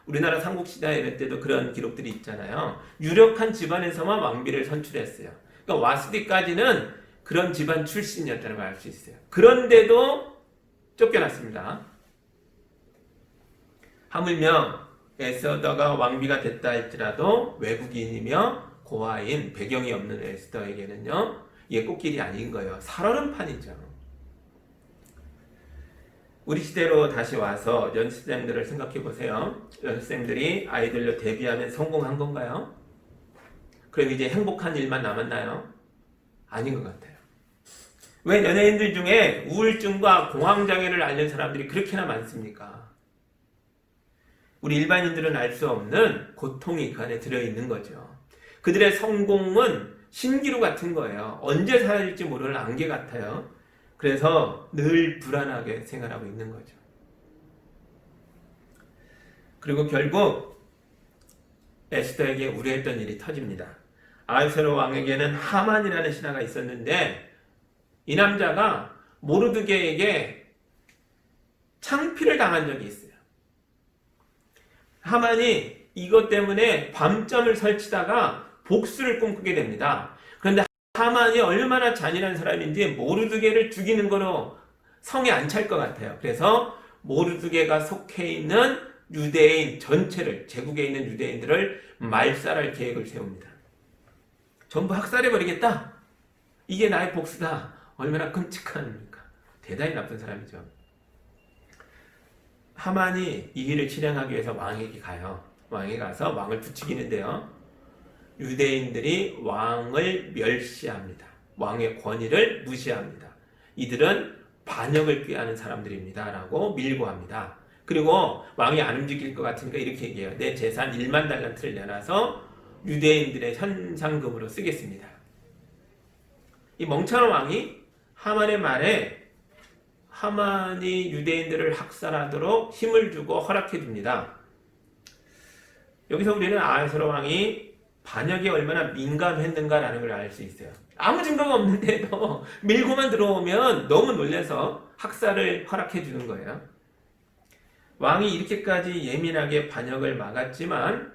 우리나라 삼국시대 이럴 때도 그런 기록들이 있잖아요. 유력한 집안에서만 왕비를 선출했어요. 그러니까 와스디까지는 그런 집안 출신이었다는 걸 알 수 있어요. 그런데도 쫓겨났습니다. 하물며 에스더가 왕비가 됐다 할지라도 외국인이며 고아인 배경이 없는 에스더에게는요, 이게 꽃길이 아닌 거예요. 살얼음판이죠. 우리 시대로 다시 와서 연습생들을 생각해 보세요. 연습생들이 아이돌로 데뷔하면 성공한 건가요? 그럼 이제 행복한 일만 남았나요? 아닌 것 같아요. 왜 연예인들 중에 우울증과 공황장애를 앓는 사람들이 그렇게나 많습니까? 우리 일반인들은 알 수 없는 고통이 그 안에 들어있는 거죠. 그들의 성공은 신기루 같은 거예요. 언제 사라질지 모르는 안개 같아요. 그래서 늘 불안하게 생활하고 있는 거죠. 그리고 결국 에스더에게 우려했던 일이 터집니다. 아하스웨로 왕에게는 하만이라는 신하가 있었는데 이 남자가 모르드게에게 창피를 당한 적이 있어요. 하만이 이것 때문에 밤잠을 설치다가 복수를 꿈꾸게 됩니다. 그런데 하만이 얼마나 잔인한 사람인지 모르드게를 죽이는 거로 성에 안 찰 것 같아요. 그래서 모르드게가 속해 있는 유대인 전체를, 제국에 있는 유대인들을 말살할 계획을 세웁니다. 전부 학살해버리겠다. 이게 나의 복수다. 얼마나 끔찍합니까? 대단히 나쁜 사람이죠. 하만이 이 일을 실행하기 위해서 왕에게 가요. 왕에 가서 왕을 부추기는데요. 유대인들이 왕을 멸시합니다. 왕의 권위를 무시합니다. 이들은 반역을 꾀하는 사람들입니다. 라고 밀고합니다. 그리고 왕이 안 움직일 것 같으니까 이렇게 얘기해요. 내 재산 1만 달란트를 내놔서 유대인들의 현상금으로 쓰겠습니다. 이 멍청한 왕이 하만의 말에 하만이 유대인들을 학살하도록 힘을 주고 허락해 줍니다. 여기서 우리는 아하스웨로 왕이 반역에 얼마나 민감했는가라는 걸 알 수 있어요. 아무 증거가 없는데도 밀고만 들어오면 너무 놀라서 학살을 허락해 주는 거예요. 왕이 이렇게까지 예민하게 반역을 막았지만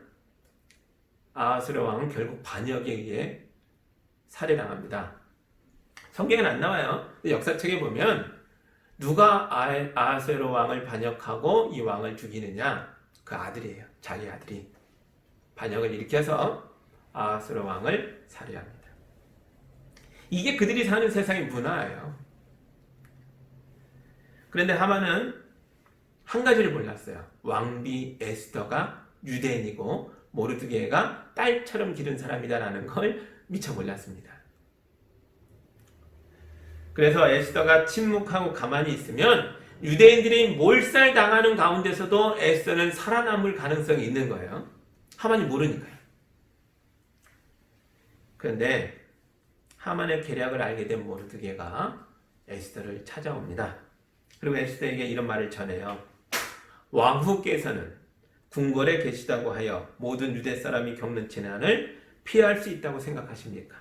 아하스웨로 왕은 결국 반역에 의해 살해당합니다. 성경에는 안 나와요. 역사책에 보면 누가 아하스웨로 왕을 반역하고 이 왕을 죽이느냐? 그 아들이에요. 자기 아들이 반역을 일으켜서 아하스웨로 왕을 살해합니다. 이게 그들이 사는 세상의 문화예요. 그런데 하만은 한 가지를 몰랐어요. 왕비 에스더가 유대인이고 모르드게가 딸처럼 기른 사람이다라는 걸 미처 몰랐습니다. 그래서 에스더가 침묵하고 가만히 있으면 유대인들이 몰살당하는 가운데서도 에스더는 살아남을 가능성이 있는 거예요. 하만이 모르니까요. 그런데 하만의 계략을 알게 된 모르드게가 에스더를 찾아옵니다. 그리고 에스더에게 이런 말을 전해요. 왕후께서는 궁궐에 계시다고 하여 모든 유대 사람이 겪는 재난을 피할 수 있다고 생각하십니까?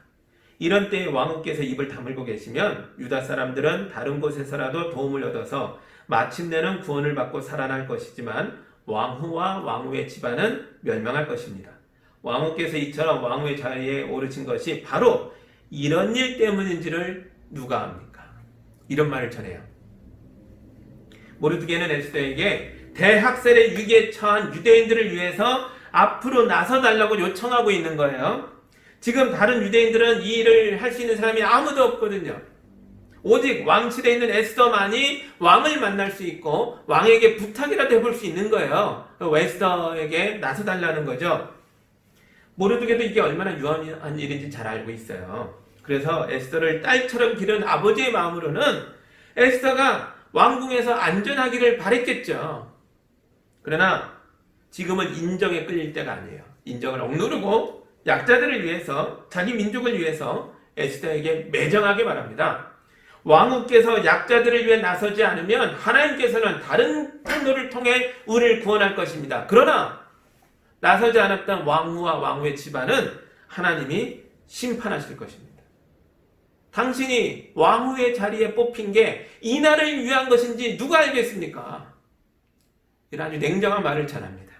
이런 때에 왕후께서 입을 다물고 계시면 유다 사람들은 다른 곳에서라도 도움을 얻어서 마침내는 구원을 받고 살아날 것이지만 왕후와 왕후의 집안은 멸망할 것입니다. 왕후께서 이처럼 왕후의 자리에 오르신 것이 바로 이런 일 때문인지를 누가 압니까? 이런 말을 전해요. 모르드게는 에스더에게 대학살의 위기에 처한 유대인들을 위해서 앞으로 나서달라고 요청하고 있는 거예요. 지금 다른 유대인들은 이 일을 할 수 있는 사람이 아무도 없거든요. 오직 왕실에 있는 에스더만이 왕을 만날 수 있고 왕에게 부탁이라도 해볼 수 있는 거예요. 에스더에게 나서달라는 거죠. 모르드게도 이게 얼마나 유한한 일인지 잘 알고 있어요. 그래서 에스더를 딸처럼 기른 아버지의 마음으로는 에스더가 왕궁에서 안전하기를 바랬겠죠. 그러나 지금은 인정에 끌릴 때가 아니에요. 인정을 억누르고 약자들을 위해서, 자기 민족을 위해서 에스더에게 매정하게 말합니다. 왕후께서 약자들을 위해 나서지 않으면 하나님께서는 다른 통로를 통해 우리를 구원할 것입니다. 그러나 나서지 않았던 왕후와 왕후의 집안은 하나님이 심판하실 것입니다. 당신이 왕후의 자리에 뽑힌 게 이날을 위한 것인지 누가 알겠습니까? 이런 아주 냉정한 말을 전합니다.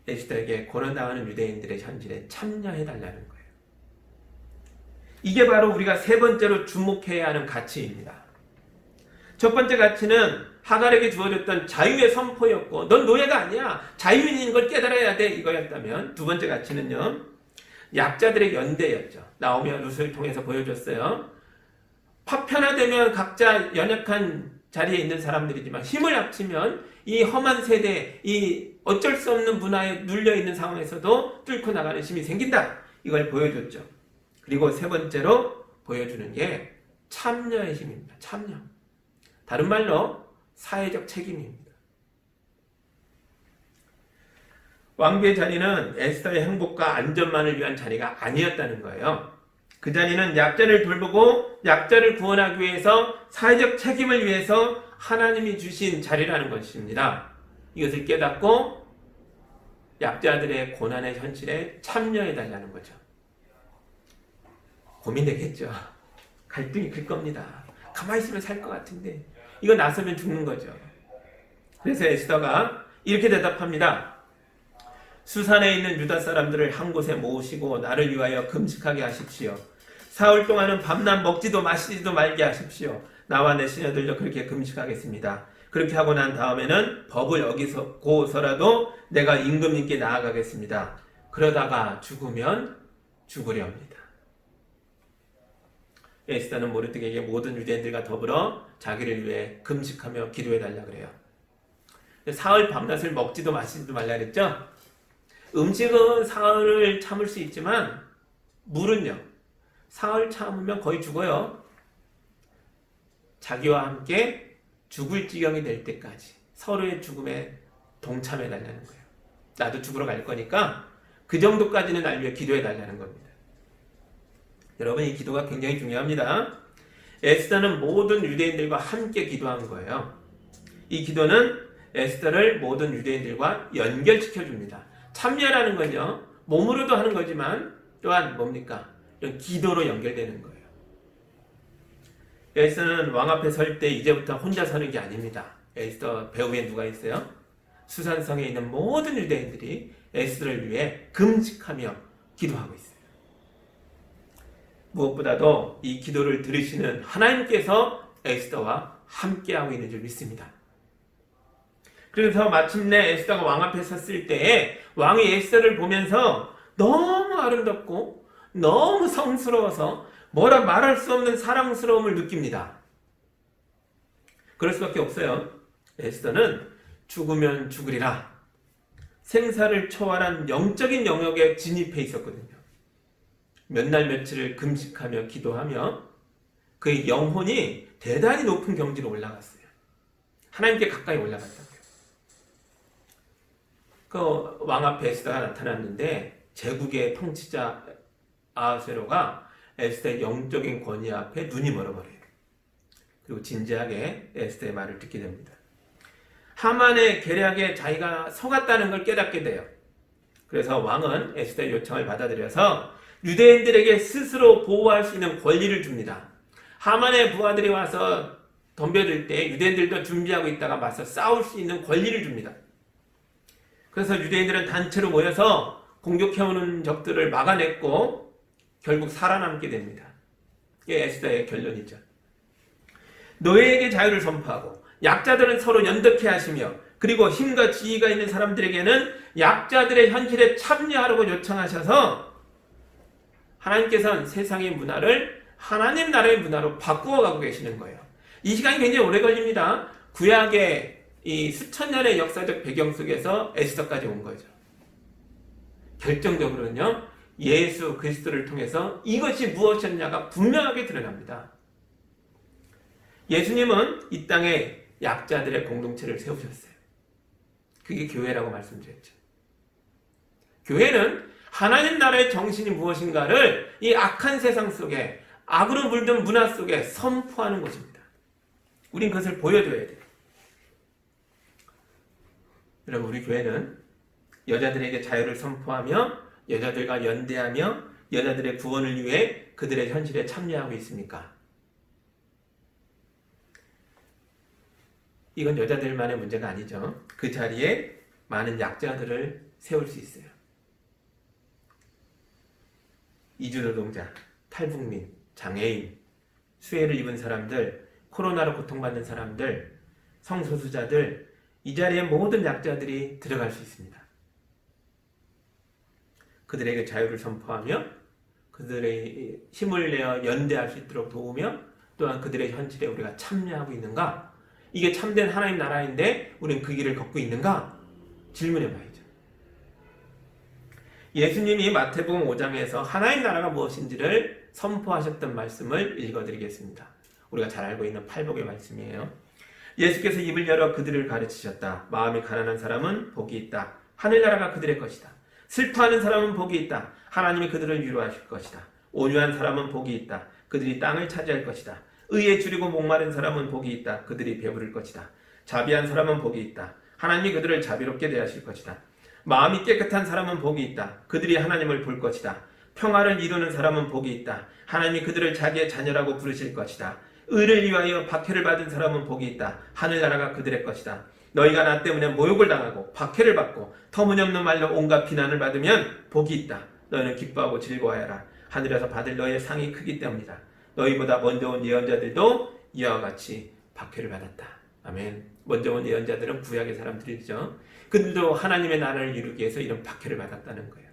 에스더에게 고난당하는 유대인들의 현실에 참여해달라는 거예요. 이게 바로 우리가 세 번째로 주목해야 하는 가치입니다. 첫 번째 가치는 하갈에게 주어졌던 자유의 선포였고, 넌 노예가 아니야, 자유인인 걸 깨달아야 돼, 이거였다면, 두 번째 가치는요, 약자들의 연대였죠. 나오미 룻을 통해서 보여줬어요. 파편화되면 각자 연약한 자리에 있는 사람들이지만 힘을 합치면 이 험한 세대, 이 어쩔 수 없는 문화에 눌려있는 상황에서도 뚫고 나가는 힘이 생긴다, 이걸 보여줬죠. 그리고 세 번째로 보여주는 게 참여의 힘입니다. 참여. 다른 말로 사회적 책임입니다. 왕비의 자리는 에스더의 행복과 안전만을 위한 자리가 아니었다는 거예요. 그 자리는 약자를 돌보고 약자를 구원하기 위해서 사회적 책임을 위해서 하나님이 주신 자리라는 것입니다. 이것을 깨닫고 약자들의 고난의 현실에 참여해달라는 거죠. 고민되겠죠. 갈등이 클 겁니다. 가만히 있으면 살 것 같은데 이거 나서면 죽는 거죠. 그래서 에스더가 이렇게 대답합니다. 수산에 있는 유다 사람들을 한 곳에 모으시고 나를 위하여 금식하게 하십시오. 사흘 동안은 밤낮 먹지도 마시지도 말게 하십시오. 나와 내 시녀들도 그렇게 금식하겠습니다. 그렇게 하고 난 다음에는 법을 어기고서라도 내가 임금님께 나아가겠습니다. 그러다가 죽으면 죽으렵니다. 에스더는 모르드게에게 모든 유대인들과 더불어 자기를 위해 금식하며 기도해달라 그래요. 사흘 밤낮을 먹지도 마시지도 말라 그랬죠. 음식은 사흘을 참을 수 있지만 물은요, 사흘 참으면 거의 죽어요. 자기와 함께 죽을 지경이 될 때까지 서로의 죽음에 동참해달라는 거예요. 나도 죽으러 갈 거니까 그 정도까지는 날 위해 기도해달라는 겁니다. 여러분, 이 기도가 굉장히 중요합니다. 에스더는 모든 유대인들과 함께 기도한 거예요. 이 기도는 에스더를 모든 유대인들과 연결시켜줍니다. 참여라는 건요, 몸으로도 하는 거지만 또한 뭡니까? 이런 기도로 연결되는 거예요. 에스더는 왕 앞에 설 때 이제부터 혼자 서는 게 아닙니다. 에스더 배후에 누가 있어요? 수산성에 있는 모든 유대인들이 에스더를 위해 금식하며 기도하고 있어요. 무엇보다도 이 기도를 들으시는 하나님께서 에스더와 함께하고 있는 줄 믿습니다. 그래서 마침내 에스더가 왕 앞에 섰을 때에 왕이 에스더를 보면서 너무 아름답고 너무 성스러워서 뭐라 말할 수 없는 사랑스러움을 느낍니다. 그럴 수밖에 없어요. 에스더는 죽으면 죽으리라, 생사를 초월한 영적인 영역에 진입해 있었거든요. 몇 날 며칠을 금식하며 기도하며 그의 영혼이 대단히 높은 경지로 올라갔어요. 하나님께 가까이 올라갔다고요. 그 왕 앞에 에스더가 나타났는데 제국의 통치자 아하수에로가 에스더의 영적인 권위 앞에 눈이 멀어버려요. 그리고 진지하게 에스더의 말을 듣게 됩니다. 하만의 계략에 자기가 속았다는 걸 깨닫게 돼요. 그래서 왕은 에스더의 요청을 받아들여서 유대인들에게 스스로 보호할 수 있는 권리를 줍니다. 하만의 부하들이 와서 덤벼들 때 유대인들도 준비하고 있다가 맞서 싸울 수 있는 권리를 줍니다. 그래서 유대인들은 단체로 모여서 공격해오는 적들을 막아냈고 결국 살아남게 됩니다. 이게 에스더의 결론이죠. 노예에게 자유를 선포하고 약자들은 서로 연대케 하시며 그리고 힘과 지위가 있는 사람들에게는 약자들의 현실에 참여하라고 요청하셔서 하나님께서는 세상의 문화를 하나님 나라의 문화로 바꾸어 가고 계시는 거예요. 이 시간이 굉장히 오래 걸립니다. 구약의 이 수천 년의 역사적 배경 속에서 에스더까지 온 거죠. 결정적으로는요, 예수 그리스도를 통해서 이것이 무엇이었냐가 분명하게 드러납니다. 예수님은 이 땅에 약자들의 공동체를 세우셨어요. 그게 교회라고 말씀드렸죠. 교회는 하나님 나라의 정신이 무엇인가를 이 악한 세상 속에 악으로 물든 문화 속에 선포하는 것입니다. 우린 그것을 보여줘야 돼요. 여러분, 우리 교회는 여자들에게 자유를 선포하며 여자들과 연대하며 여자들의 구원을 위해 그들의 현실에 참여하고 있습니까? 이건 여자들만의 문제가 아니죠. 그 자리에 많은 약자들을 세울 수 있어요. 이주노동자, 탈북민, 장애인, 수혜를 입은 사람들, 코로나로 고통받는 사람들, 성소수자들, 이 자리에 모든 약자들이 들어갈 수 있습니다. 그들에게 자유를 선포하며 그들의 힘을 내어 연대할 수 있도록 도우며 또한 그들의 현실에 우리가 참여하고 있는가? 이게 참된 하나님 나라인데 우리는 그 길을 걷고 있는가? 질문해 봐야죠. 예수님이 마태복음 5장에서 하나님 나라가 무엇인지를 선포하셨던 말씀을 읽어드리겠습니다. 우리가 잘 알고 있는 팔복의 말씀이에요. 예수께서 입을 열어 그들을 가르치셨다. 마음이 가난한 사람은 복이 있다. 하늘나라가 그들의 것이다. 슬퍼하는 사람은 복이 있다. 하나님이 그들을 위로하실 것이다. 온유한 사람은 복이 있다. 그들이 땅을 차지할 것이다. 의에 줄이고 목마른 사람은 복이 있다. 그들이 배부를 것이다. 자비한 사람은 복이 있다. 하나님이 그들을 자비롭게 대하실 것이다. 마음이 깨끗한 사람은 복이 있다. 그들이 하나님을 볼 것이다. 평화를 이루는 사람은 복이 있다. 하나님이 그들을 자기의 자녀라고 부르실 것이다. 의를 위하여 박해를 받은 사람은 복이 있다. 하늘나라가 그들의 것이다. 너희가 나 때문에 모욕을 당하고 박해를 받고 터무니없는 말로 온갖 비난을 받으면 복이 있다. 너희는 기뻐하고 즐거워하라. 하늘에서 받을 너희의 상이 크기 때문이다. 너희보다 먼저 온 예언자들도 이와 같이 박해를 받았다. 아멘. 먼저 온 예언자들은 구약의 사람들이죠. 그들도 하나님의 나라를 이루기 위해서 이런 박해를 받았다는 거예요.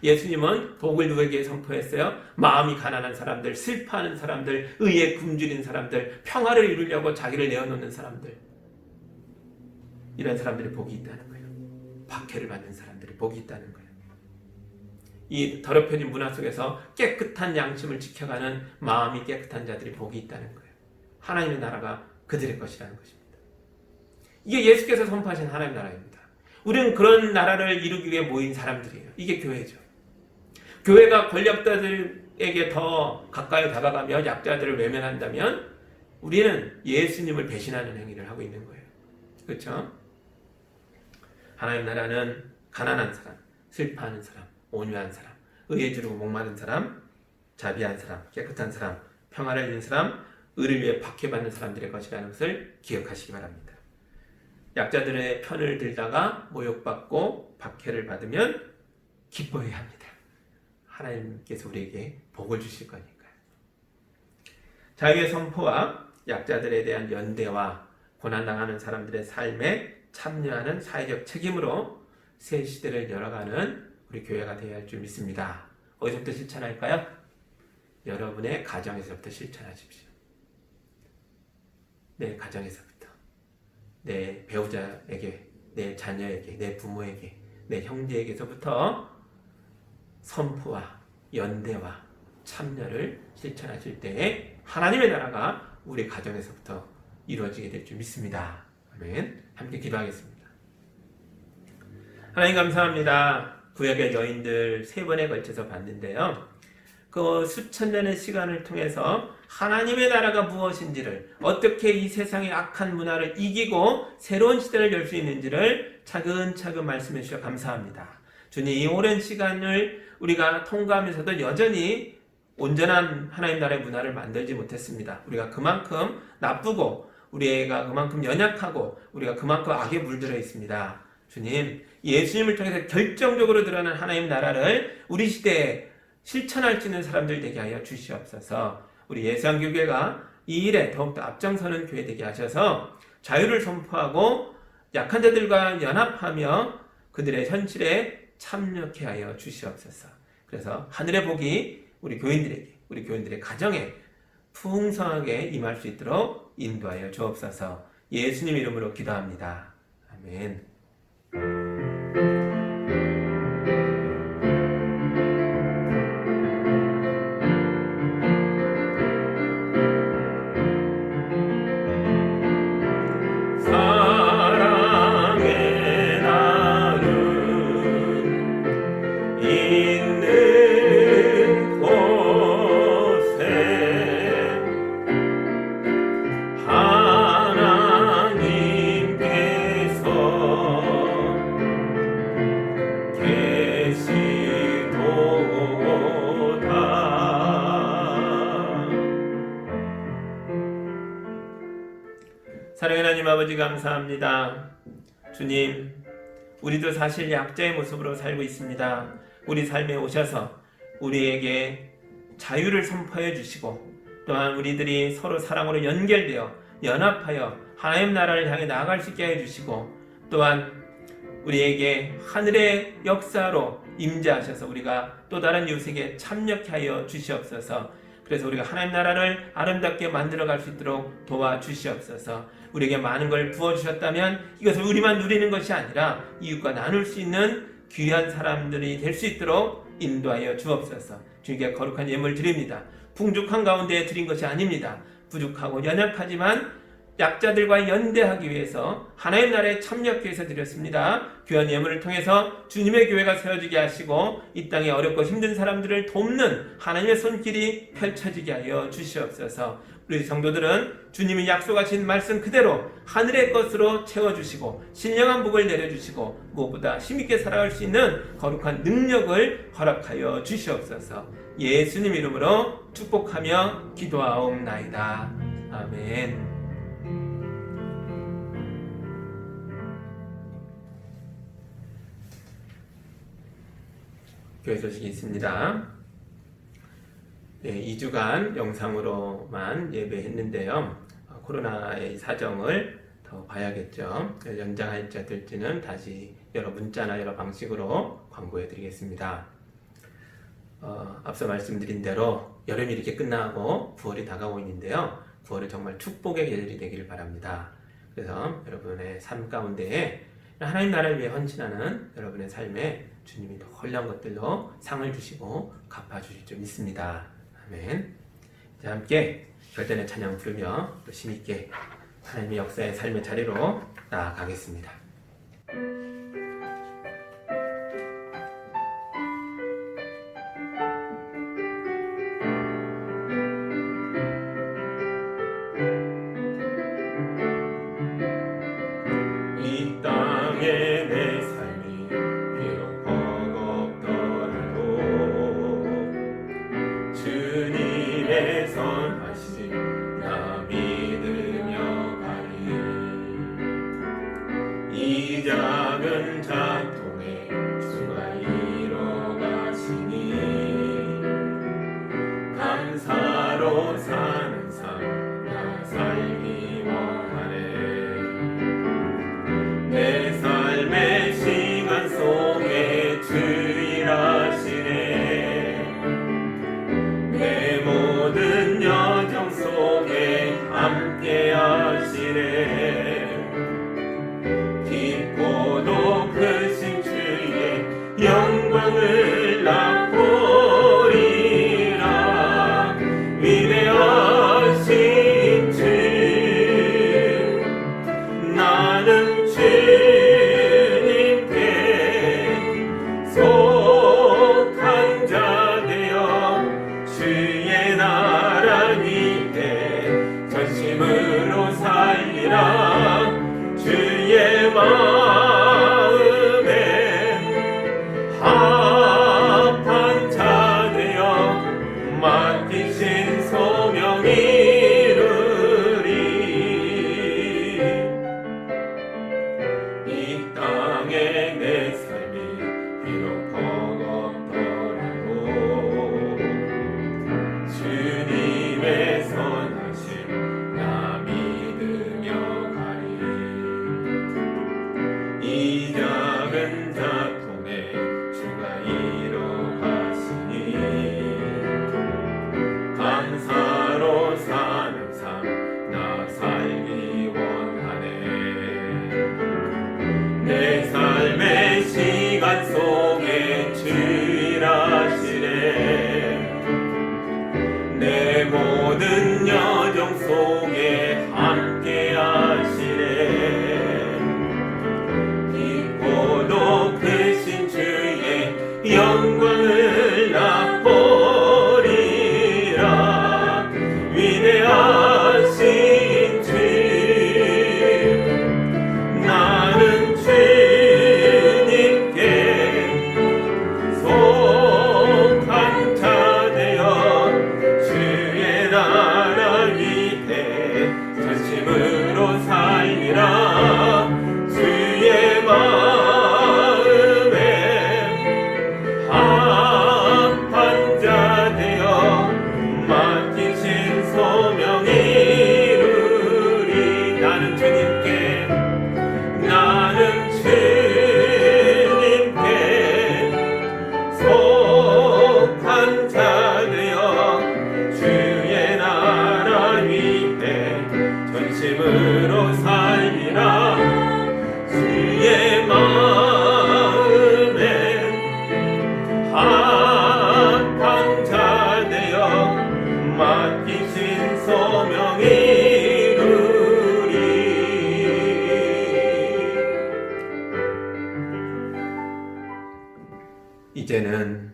예수님은 복을 누구에게 선포했어요? 마음이 가난한 사람들, 슬퍼하는 사람들, 의에 굶주린 사람들, 평화를 이루려고 자기를 내어놓는 사람들, 이런 사람들이 복이 있다는 거예요. 박해를 받는 사람들이 복이 있다는 거예요. 이 더럽혀진 문화 속에서 깨끗한 양심을 지켜가는 마음이 깨끗한 자들이 복이 있다는 거예요. 하나님의 나라가 그들의 것이라는 것입니다. 이게 예수께서 선포하신 하나님의 나라입니다. 우리는 그런 나라를 이루기 위해 모인 사람들이에요. 이게 교회죠. 교회가 권력자들에게 더 가까이 다가가며 약자들을 외면한다면 우리는 예수님을 배신하는 행위를 하고 있는 거예요. 그렇죠? 하나님 나라는 가난한 사람, 슬퍼하는 사람, 온유한 사람, 의에 주르고 목마른 사람, 자비한 사람, 깨끗한 사람, 평화를 잃는 사람, 의를 위해 박해받는 사람들의 것이라는 것을 기억하시기 바랍니다. 약자들의 편을 들다가 모욕받고 박해를 받으면 기뻐해야 합니다. 하나님께서 우리에게 복을 주실 거니까요. 자유의 선포와 약자들에 대한 연대와 고난당하는 사람들의 삶에 참여하는 사회적 책임으로 새 시대를 열어가는 우리 교회가 되어야 할 줄 믿습니다. 어디서부터 실천할까요? 여러분의 가정에서부터 실천하십시오. 내 가정에서부터, 내 배우자에게, 내 자녀에게, 내 부모에게, 내 형제에게서부터 선포와 연대와 참여를 실천하실 때에 하나님의 나라가 우리 가정에서부터 이루어지게 될 줄 믿습니다. 아멘. 함께 기도하겠습니다. 하나님 감사합니다. 구약의 여인들 3번에 걸쳐서 봤는데요. 그 수천 년의 시간을 통해서 하나님의 나라가 무엇인지를, 어떻게 이 세상의 악한 문화를 이기고 새로운 시대를 열 수 있는지를 차근차근 말씀해 주셔서 감사합니다. 주님, 이 오랜 시간을 우리가 통과하면서도 여전히 온전한 하나님 나라의 문화를 만들지 못했습니다. 우리가 그만큼 나쁘고 우리가 그만큼 연약하고 우리가 그만큼 악에 물들어 있습니다. 주님, 예수님을 통해서 결정적으로 드러난 하나님 나라를 우리 시대에 실천할 수 있는 사람들 되게 하여 주시옵소서. 우리 예수한교회가 이 일에 더욱더 앞장서는 교회 되게 하셔서 자유를 선포하고 약한 자들과 연합하며 그들의 현실에 참여케 하여 주시옵소서. 그래서 하늘의 복이 우리 교인들에게, 우리 교인들의 가정에 풍성하게 임할 수 있도록 인도하여 주옵소서. 예수님 이름으로 기도합니다. 아멘. 사랑하는 하나님 아버지 감사합니다. 주님, 우리도 사실 약자의 모습으로 살고 있습니다. 우리 삶에 오셔서 우리에게 자유를 선포해 주시고 또한 우리들이 서로 사랑으로 연결되어 연합하여 하나님 나라를 향해 나아갈 수 있게 해주시고 또한 우리에게 하늘의 역사로 임재하셔서 우리가 또 다른 이웃에게 참여케 하여 주시옵소서. 그래서 우리가 하나님 나라를 아름답게 만들어갈 수 있도록 도와주시옵소서. 우리에게 많은 걸 부어주셨다면 이것을 우리만 누리는 것이 아니라 이웃과 나눌 수 있는 귀한 사람들이 될 수 있도록 인도하여 주옵소서. 주님께 거룩한 예물 드립니다. 풍족한 가운데 드린 것이 아닙니다. 부족하고 연약하지만 약자들과 연대하기 위해서 하나님 나라에 참여하기 위해서 드렸습니다. 귀한 예물을 통해서 주님의 교회가 세워지게 하시고 이 땅에 어렵고 힘든 사람들을 돕는 하나님의 손길이 펼쳐지게 하여 주시옵소서. 우리 성도들은 주님이 약속하신 말씀 그대로 하늘의 것으로 채워주시고 신령한 복을 내려주시고 무엇보다 힘있게 살아갈 수 있는 거룩한 능력을 허락하여 주시옵소서. 예수님 이름으로 축복하며 기도하옵나이다. 아멘. 교회 소식이 있습니다. 2주간 영상으로만 예배했는데요. 코로나의 사정을 더 봐야겠죠. 연장할지 어떨지는 다시 여러 문자나 여러 방식으로 광고해 드리겠습니다. 앞서 말씀드린 대로 여름이 이렇게 끝나고 9월이 다가오고 있는데요. 9월이 정말 축복의 계절이 되기를 바랍니다. 그래서 여러분의 삶 가운데에 하나님 나라를 위해 헌신하는 여러분의 삶에 주님이 더 홀려한 것들로 상을 주시고 갚아주실 줄 믿습니다. 아멘. 자, 함께 결단의 찬양 부르며 또 힘있게 하나님의 역사의 삶의 자리로 나아가겠습니다. 이 땅에 내 삶이 비록 버겁더라도 주님의 선하심 나 믿으며 가리. 이 작은 작동에 주가 이뤄가시니 감사로 사는 삶 나 살기 원하네. 내 삶의 시간 속에 주일하시네. 내 모든 여정 속에 함께 하시네. 깊고도 크신 주의 영광을 나 보리라. 위대하신 주 나는 주님께 속한 자 되어 이제는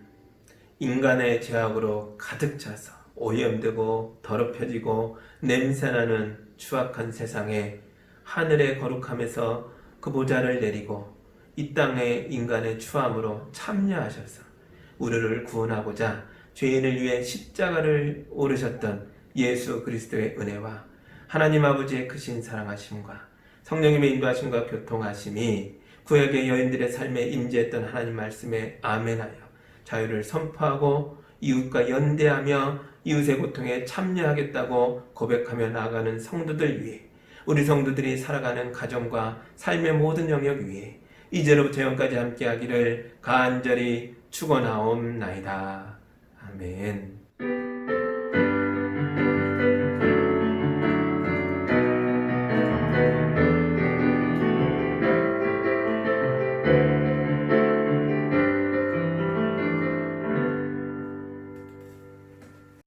인간의 죄악으로 가득 차서 오염되고 더럽혀지고 냄새나는 추악한 세상에 하늘의 거룩함에서 그 보좌를 내리고 이 땅의 인간의 추함으로 참여하셔서 우리를 구원하고자 죄인을 위해 십자가를 오르셨던 예수 그리스도의 은혜와 하나님 아버지의 크신 사랑하심과 성령님의 인도하심과 교통하심이 구약의 여인들의 삶에 임재했던 하나님 말씀에 아멘하여 자유를 선포하고 이웃과 연대하며 이웃의 고통에 참여하겠다고 고백하며 나아가는 성도들 위해 우리 성도들이 살아가는 가정과 삶의 모든 영역 위에 이제로부터 영까지 함께하기를 간절히 축원하옵나이다. 아멘.